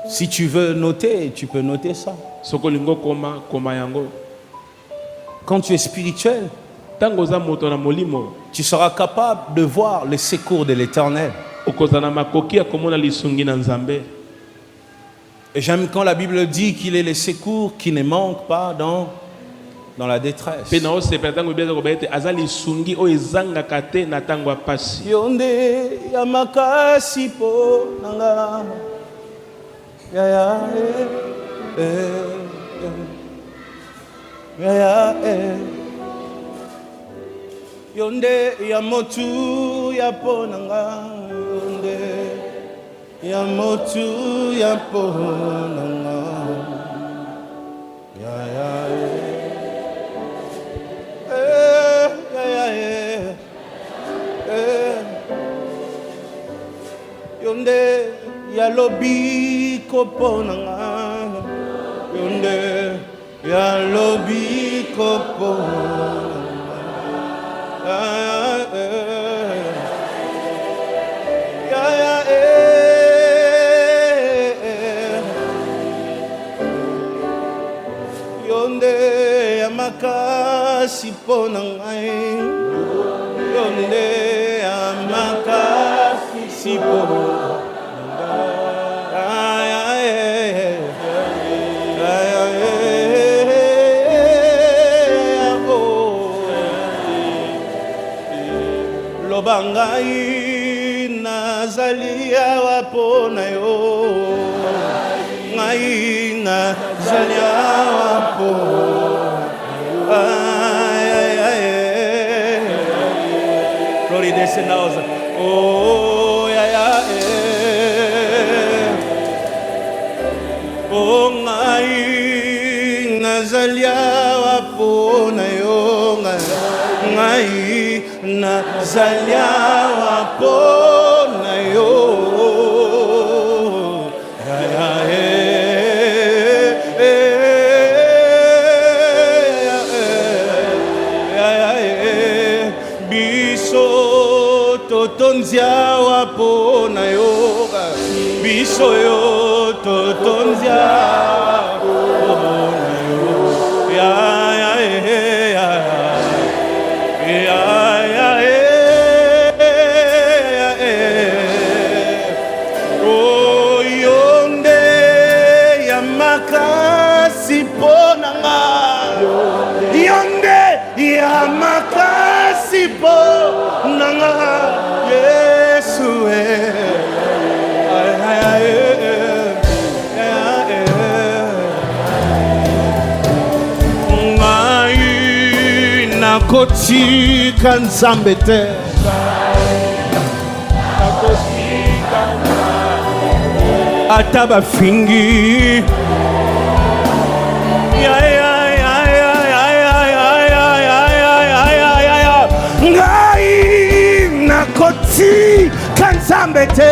Si tu veux noter, tu peux noter ça. Quand tu es spirituel, tu seras capable de voir le secours de l'Éternel. Et j'aime quand la Bible dit qu'il est le secours qui ne manque pas dans la détresse. Yonde yamakasi po nanga ya ya yonde yamotu ya po nanga yonde yamotu ya po nanga ya yonde ya lobi koponanga yonde ya lobi koponanga yonde ya makasi makasi pona ngai yonde ya makasi pona Lobangai nazalia wapona yo ngai nazalia wapona Glory descends. Oh ya ya Oh ngai nazalia wapona yo ngai nazalia wapona yo biso totonzia wapona yo biso yo totonzia wapona yo ya ya ya oh yonde ya makasi pona nga yonde ya makasi pona nga Yesu nakotika nzambe te ata bafingi ngai nakotika nzambe te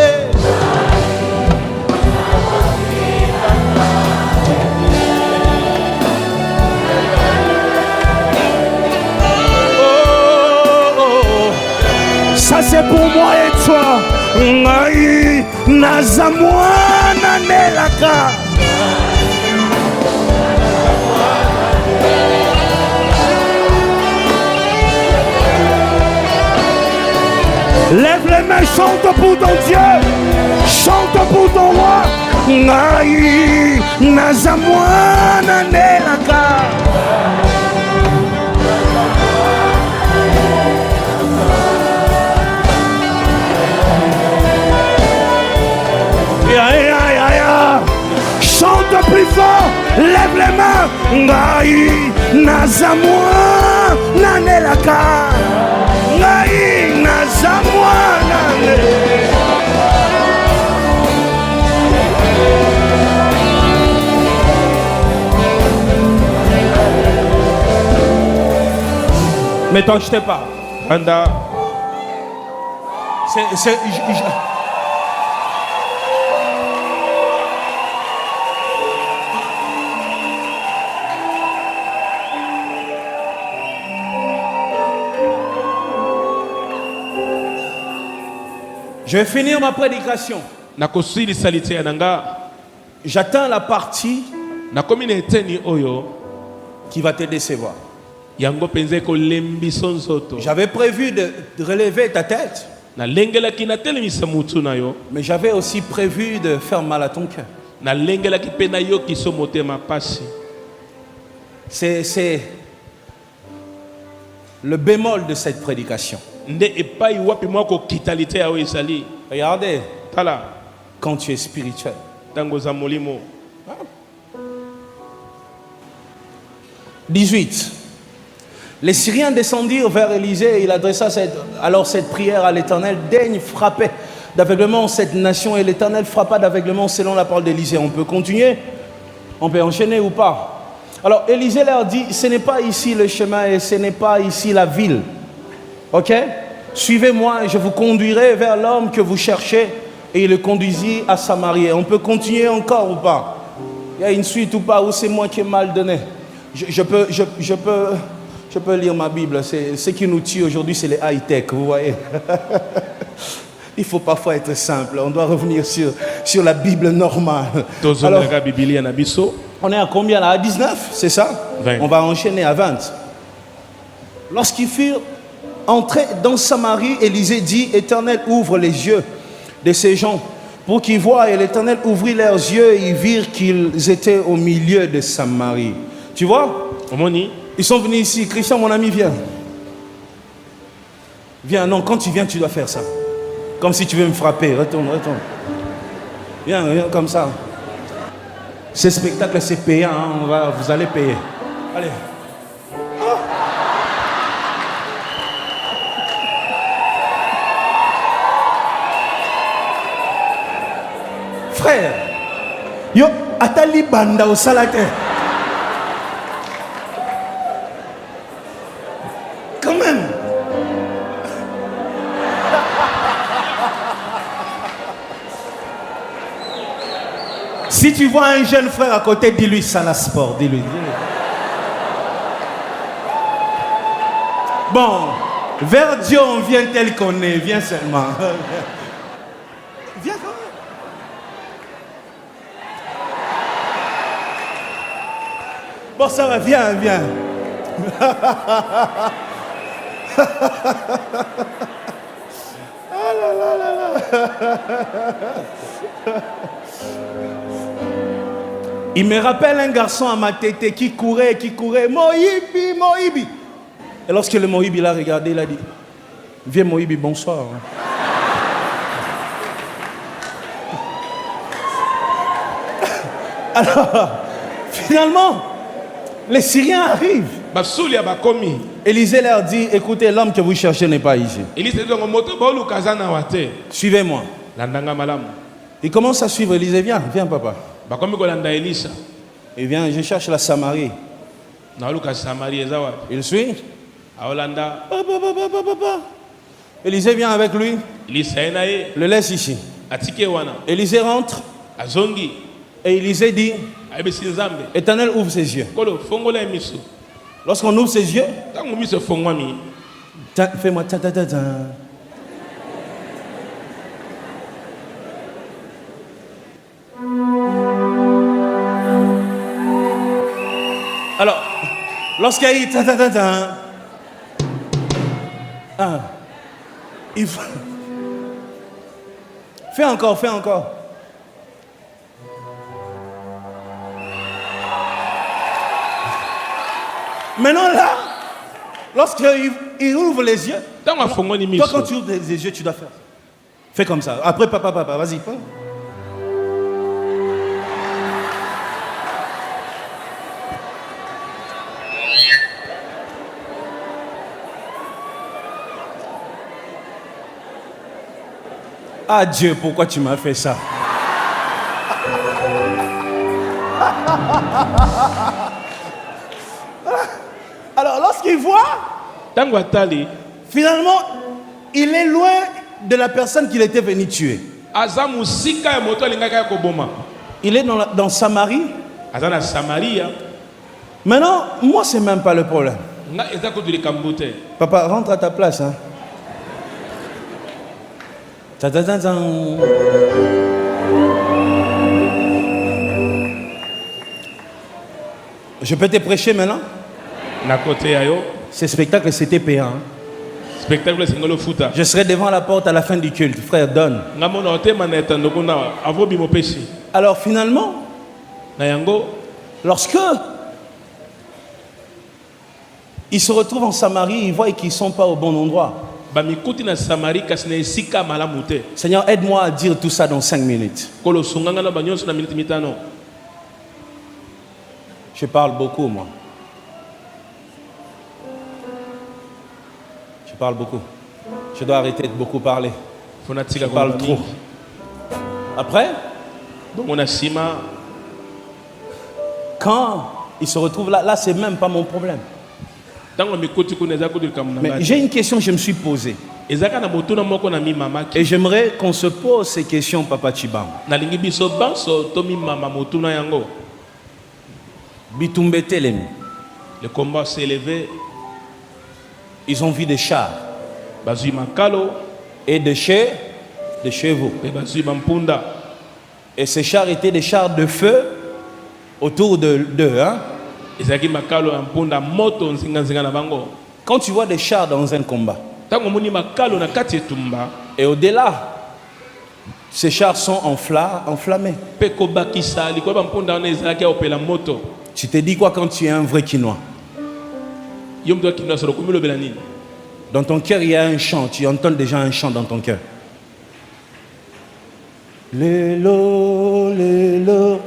ça c'est pour moi et toi ngai naza mwana nelaka lève les mains, chante pour ton Dieu, chante pour ton roi ngai naza mwana nelaka chante plus fort, lève les mains. Ngai nazamwa nanelaka. Ngai nazamwa nanelaka. Mais t'en jetez pas. Anda. Je vais finir ma prédication. J'attends la partie qui va te décevoir. J'avais prévu de relever ta tête, mais j'avais aussi prévu de faire mal à ton cœur. C'est le bémol de cette prédication. Regardez, quand tu es spirituel. 18. Les Syriens descendirent vers Élisée et il adressa cette prière à l'Éternel. Daigne frapper d'aveuglement cette nation, et l'Éternel frappa d'aveuglement selon la parole d'Élisée. On peut continuer, on peut enchaîner ou pas. Alors Élisée leur dit, ce n'est pas ici le chemin et ce n'est pas ici la ville. Ok? Suivez-moi et je vous conduirai vers l'homme que vous cherchez. Et il le conduisit à Samarie. On peut continuer encore ou pas? Il y a une suite ou pas? Ou c'est moi qui ai mal donné? Je peux lire ma Bible. Ce qui nous tue aujourd'hui, c'est les high-tech, vous voyez. Il faut parfois être simple. On doit revenir sur la Bible normale. Alors, on est à combien là? À 19, c'est ça? 20. On va enchaîner à 20. Lorsqu'ils furent entrés dans Samarie, Élisée dit, Éternel, ouvre les yeux de ces gens pour qu'ils voient. Et l'Éternel ouvrit leurs yeux et ils virent qu'ils étaient au milieu de Samarie. Tu vois? Ils sont venus ici. Christian, mon ami, viens. Viens, non, quand tu viens, tu dois faire ça. Comme si tu veux me frapper. Retourne. Viens, comme ça. Ce spectacle, c'est payant. Hein? Vous allez payer. Allez. Oh. Frère, yo, atali banda au salate. Quand même. Si tu vois un jeune frère à côté, dis-lui Salasport, dis-lui. Bon, vers Dieu on vient tel qu'on est, viens seulement. Viens quand même. Bon, ça va, viens. Ah là. Il me rappelle un garçon à ma tête qui courait. Moïbi. Et lorsque le Moïbi l'a regardé, il a dit, viens Moïbi, bonsoir. Alors, finalement, les Syriens arrivent. Élisée leur dit, écoutez, l'homme que vous cherchez n'est pas ici. Suivez-moi. Il commence à suivre Élisée. Viens papa. Il vient, je cherche la Samarie. Il suit. Élisée vient avec lui. Le laisse ici. Élisée rentre. Et Élisée dit, Éternel, ouvre ses yeux. Lorsqu'on ouvre ses yeux, fais-moi ta. Alors, lorsqu'il y a eu il faut... Fais encore. Maintenant là, lorsqu'il ouvre les yeux, toi quand tu ouvres les yeux, tu dois faire. Fais comme ça. Après papa, vas-y. Ah Dieu, pourquoi tu m'as fait ça? Alors lorsqu'il voit, finalement, il est loin de la personne qu'il était venu tuer. Il est dans Samarie. Maintenant, moi, c'est même pas le problème. Papa, rentre à ta place. Hein. Je peux te prêcher maintenant? Ce spectacle, c'était payant. Je serai devant la porte à la fin du culte. Frère, donne. Alors finalement, lorsque ils se retrouvent en Samarie, ils voient qu'ils ne sont pas au bon endroit. Seigneur, aide-moi à dire tout ça dans 5 minutes. Je parle beaucoup, moi. Je parle beaucoup. Je dois arrêter de beaucoup parler. Je parle trop. Après, quand ils se retrouvent là, c'est même pas mon problème. Mais j'ai une question que je me suis posée. Et j'aimerais qu'on se pose ces questions, Papa Chibam. Bitumbe Telem. Le combat s'est élevé. Ils ont vu des chars et des chevaux. Et ces chars étaient des chars de feu autour d'eux. Hein? Quand tu vois des chars dans un combat, et au-delà, ces chars sont enflammés. Tu te dis quoi quand tu es un vrai Kinois? Dans ton cœur, il y a un chant. Tu entends déjà un chant dans ton cœur. Lélo, lélo.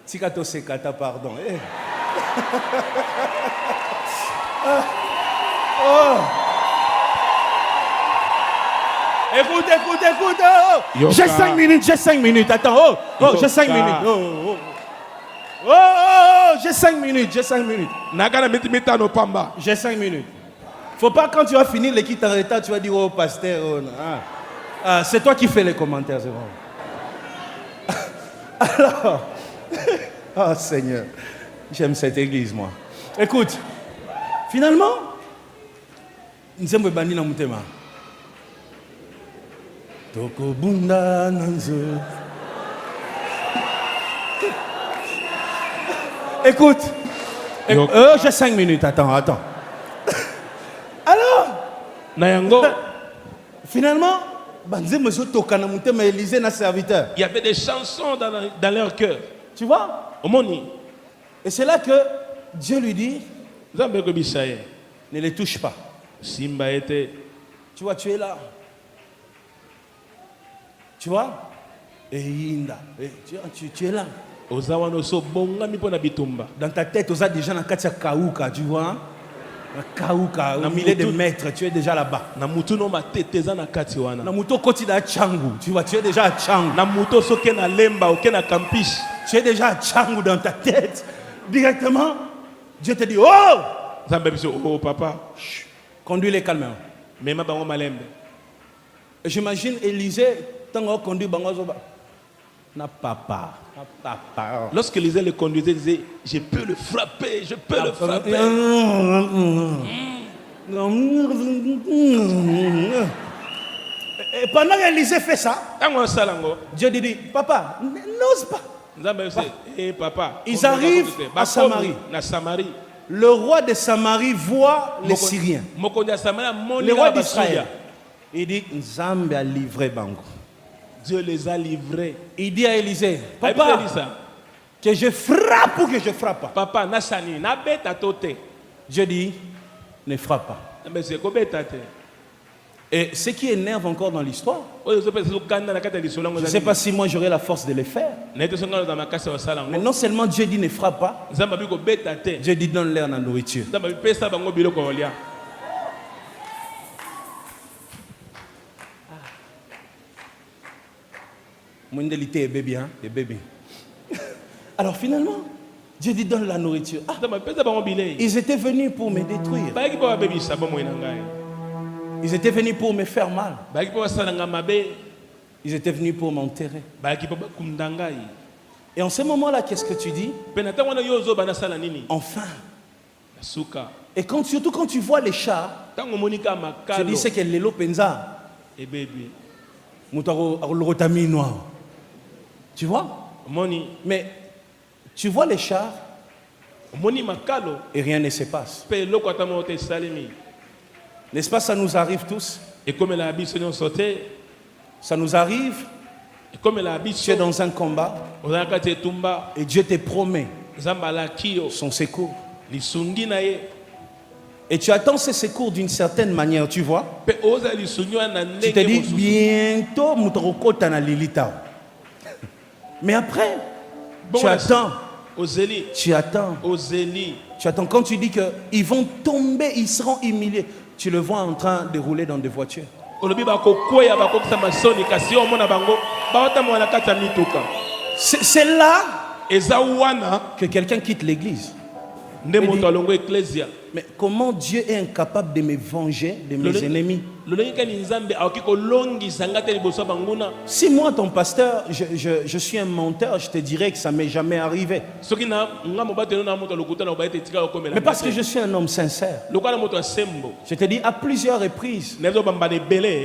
Tikato sekata, pardon. Écoute. Oh. J'ai 5 minutes. Attends. J'ai 5 minutes. J'ai 5 minutes. J'ai 5 minutes. Faut pas quand tu vas finir l'équipe en retard, tu vas dire oh pasteur. C'est toi qui fais les commentaires, c'est bon. Alors, oh Seigneur, j'aime cette église moi. Écoute, finalement, nous sommes bandits dans mon thème. Toko bunda nanzo. Écoute, j'ai 5 minutes, attends. Alors, Nayango, finalement, il y avait des chansons dans leur cœur. Tu vois? Et c'est là que Dieu lui dit, ne les touche pas. Simba était. Tu vois, tu es là. Tu vois? Et tu es là. Dans ta tête, tu as déjà dans Katia Kauka, tu vois? Kauka, au milieu des maîtres, tu es déjà là-bas. Namuto koti da Changu, tu vois, tu es déjà à Changu. Namuto soke na lemba, oke na campus. Tu es déjà à Changu dans ta tête. Directement, Dieu te dit, oh! Oh papa. Conduis-les calmement. Et j'imagine Élisée, tant qu'on conduit Bangozoba. Na papa. Lorsque Élisée le conduisait, il disait, je peux le frapper. Et pendant qu'Élisée fait ça, Dieu dit, papa, n'ose pas. Papa. Ils arrivent à Samarie. Le roi de Samarie voit les Syriens. Le roi d'Israël. Il dit, Nzambe a livré Bango. Dieu les a livrés. Il dit à Élisée, papa, que je frappe ou que je frappe pas. Papa, nasani, na beta tote. Dieu dit, ne frappe pas. Et ce qui énerve encore dans l'histoire, je ne sais pas si moi j'aurai la force de le faire. Mais non seulement Dieu dit ne frappe pas, Dieu dit donne-leur la nourriture. Alors finalement, Dieu dit donne la nourriture. Ils étaient venus pour me détruire. Ils étaient venus pour me faire mal. Ils étaient venus pour m'enterrer. Et en ce moment-là, qu'est-ce que tu dis? Enfin. Et surtout quand tu vois les chars, tu dis c'est que l'élo penza. Tu vois? Mais tu vois les chars et rien ne se passe. N'est-ce pas, ça nous arrive tous? Ça nous arrive. Tu es dans un combat et Dieu te promet son secours. Et tu attends ce secours d'une certaine manière, tu vois? Tu te dis bientôt, mais après, tu attends. Tu attends. Quand tu dis qu'ils vont tomber, ils seront humiliés. Tu le vois en train de rouler dans des voitures. C'est là que quelqu'un quitte l'église. Mais comment Dieu est incapable de me venger de mes ennemis? Si moi, ton pasteur, je suis un menteur, je te dirais que ça ne m'est jamais arrivé. Mais parce que je suis un homme sincère, je te dis à plusieurs reprises,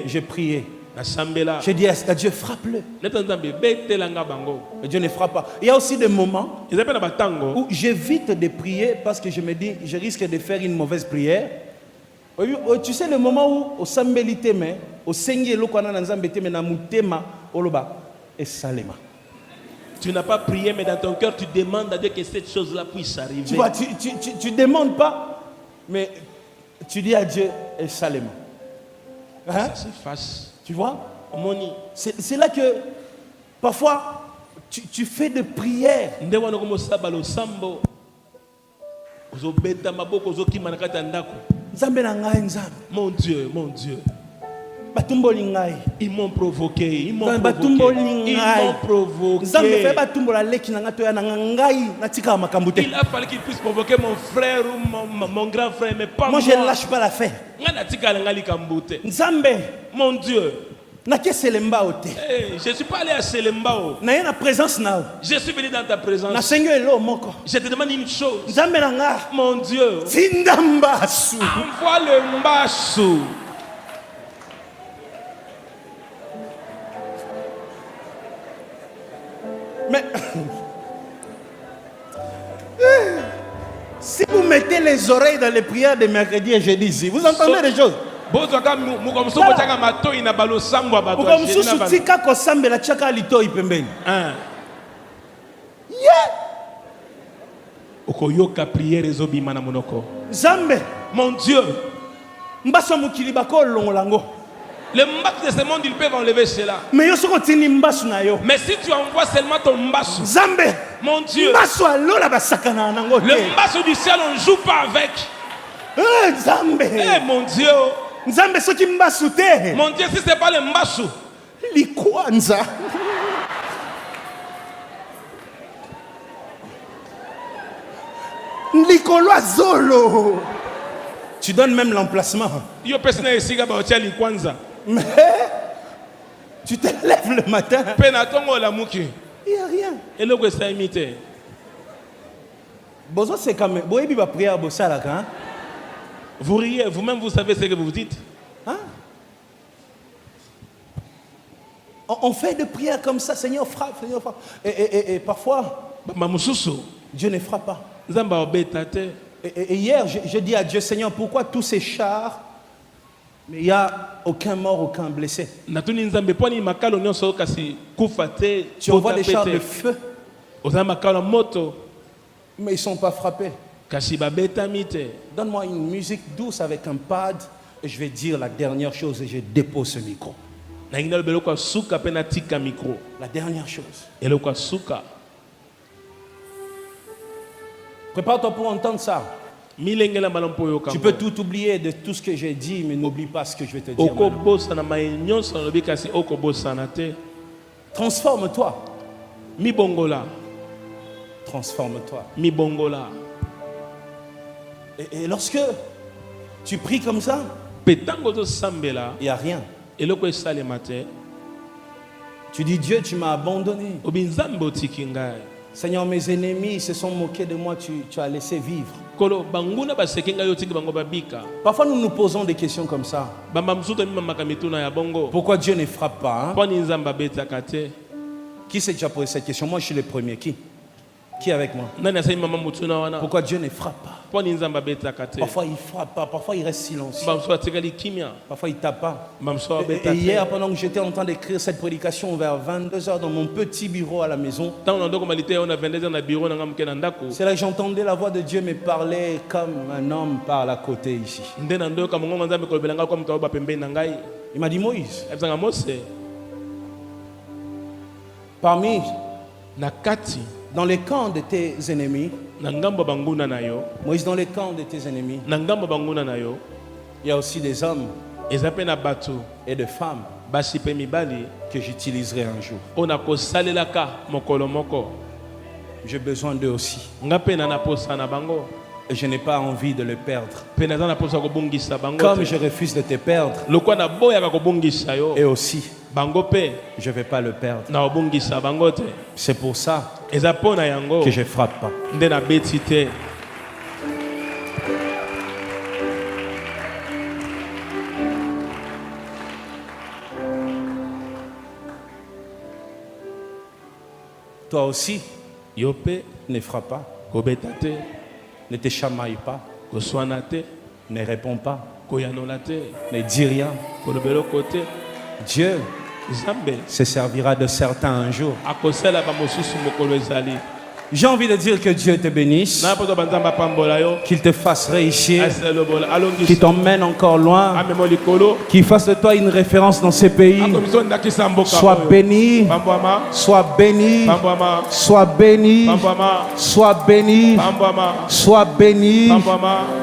j'ai prié. Je dis à Dieu, frappe-le. Et Dieu ne frappe pas. Il y a aussi des moments où j'évite de prier parce que je me dis, je risque de faire une mauvaise prière. Tu sais le moment où au sambelité mais au sengi lokwana nzambete mais na mutema oloba et salema. Tu n'as pas prié mais dans ton cœur tu demandes à Dieu que cette chose-là puisse arriver. Tu vois, tu demandes pas mais tu dis à Dieu et salema. Hein? Ça s'efface. Tu vois? C'est là que parfois tu fais des prières. Mon Dieu, mon Dieu. Ils m'ont provoqué, ils m'ont provoqué. Il a fallu qu'il puisse provoquer mon frère ou mon grand frère, mais pas moi. Moi, je ne lâche pas l'affaire. Mon Dieu. Je ne suis pas allé à Selembao. Je suis venu dans ta présence. Je te demande une chose. Mon Dieu. Envoie le Mbassou. Mais si vous mettez les oreilles dans les prières de mercredi et jeudi ici, vous entendez des choses. Mon Dieu. Les mbas de ce monde, ils peuvent enlever cela. Mais si tu envoies seulement ton mbas, mon Dieu, le mbas du ciel, on ne joue pas avec. Mon Dieu. Mon Dieu, si ce n'est pas le mbas, tu donnes même l'emplacement. Mais tu te lèves le matin. Il n'y a rien. Vous riez, vous-même vous savez ce que vous dites. Hein? On fait des prières comme ça, Seigneur frappe, Seigneur frappe. Et parfois, Dieu ne frappe pas. Et hier, je dis à Dieu, Seigneur, pourquoi tous ces chars, mais il n'y a aucun mort, aucun blessé. Tu envoies des chars de feu, mais ils ne sont pas frappés. Donne-moi une musique douce avec un pad et je vais dire la dernière chose et je dépose ce micro. La dernière chose. Prépare-toi pour entendre ça. Tu peux tout oublier de tout ce que j'ai dit, mais n'oublie pas ce que je vais te dire. Transforme-toi. Transforme-toi. Et lorsque tu pries comme ça, il n'y a rien. Tu dis, Dieu, tu m'as abandonné. Seigneur, mes ennemis se sont moqués de moi, tu as laissé vivre. Parfois nous nous posons des questions comme ça. Pourquoi Dieu ne frappe pas, hein? Qui s'est déjà posé cette question? Moi je suis le premier. Qui est avec moi? Pourquoi Dieu ne frappe pas? Parfois il frappe pas, parfois il reste silencieux. Parfois il tape pas. Et hier, pendant que j'étais en train d'écrire cette prédication vers 22h dans mon petit bureau à la maison, c'est là que j'entendais la voix de Dieu me parler comme un homme parle à côté ici. Il m'a dit, Moïse, parmi dans les camps de tes ennemis, Moïse, dans les camps de tes ennemis, il y a aussi des hommes et des femmes que j'utiliserai un jour. J'ai besoin d'eux aussi. Et je n'ai pas envie de les perdre. Comme je refuse de te perdre, et aussi, je ne vais pas le perdre. C'est pour ça que je ne frappe pas. Toi aussi, n'effraie pas, ne te chamaille pas, ne réponds pas, ne dis rien. Dieu se servira de certains un jour. J'ai envie de dire que Dieu te bénisse, qu'il te fasse réussir, qu'il t'emmène encore loin, qu'il fasse de toi une référence dans ces pays. Sois béni, sois béni, sois béni, sois béni, sois béni,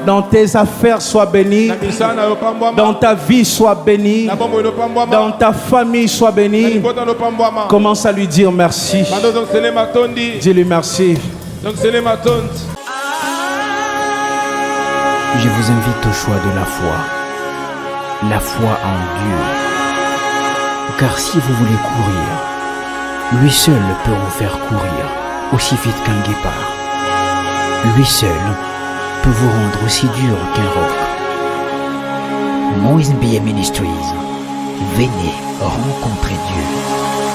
dans tes affaires sois béni, dans ta vie sois béni, dans ta famille sois béni. Commence à lui dire merci. Dis-lui merci. Je vous invite au choix de la foi en Dieu. Car si vous voulez courir, lui seul peut vous faire courir aussi vite qu'un guépard. Lui seul peut vous rendre aussi dur qu'un roc. Moïse Mbie Ministries, venez rencontrer Dieu.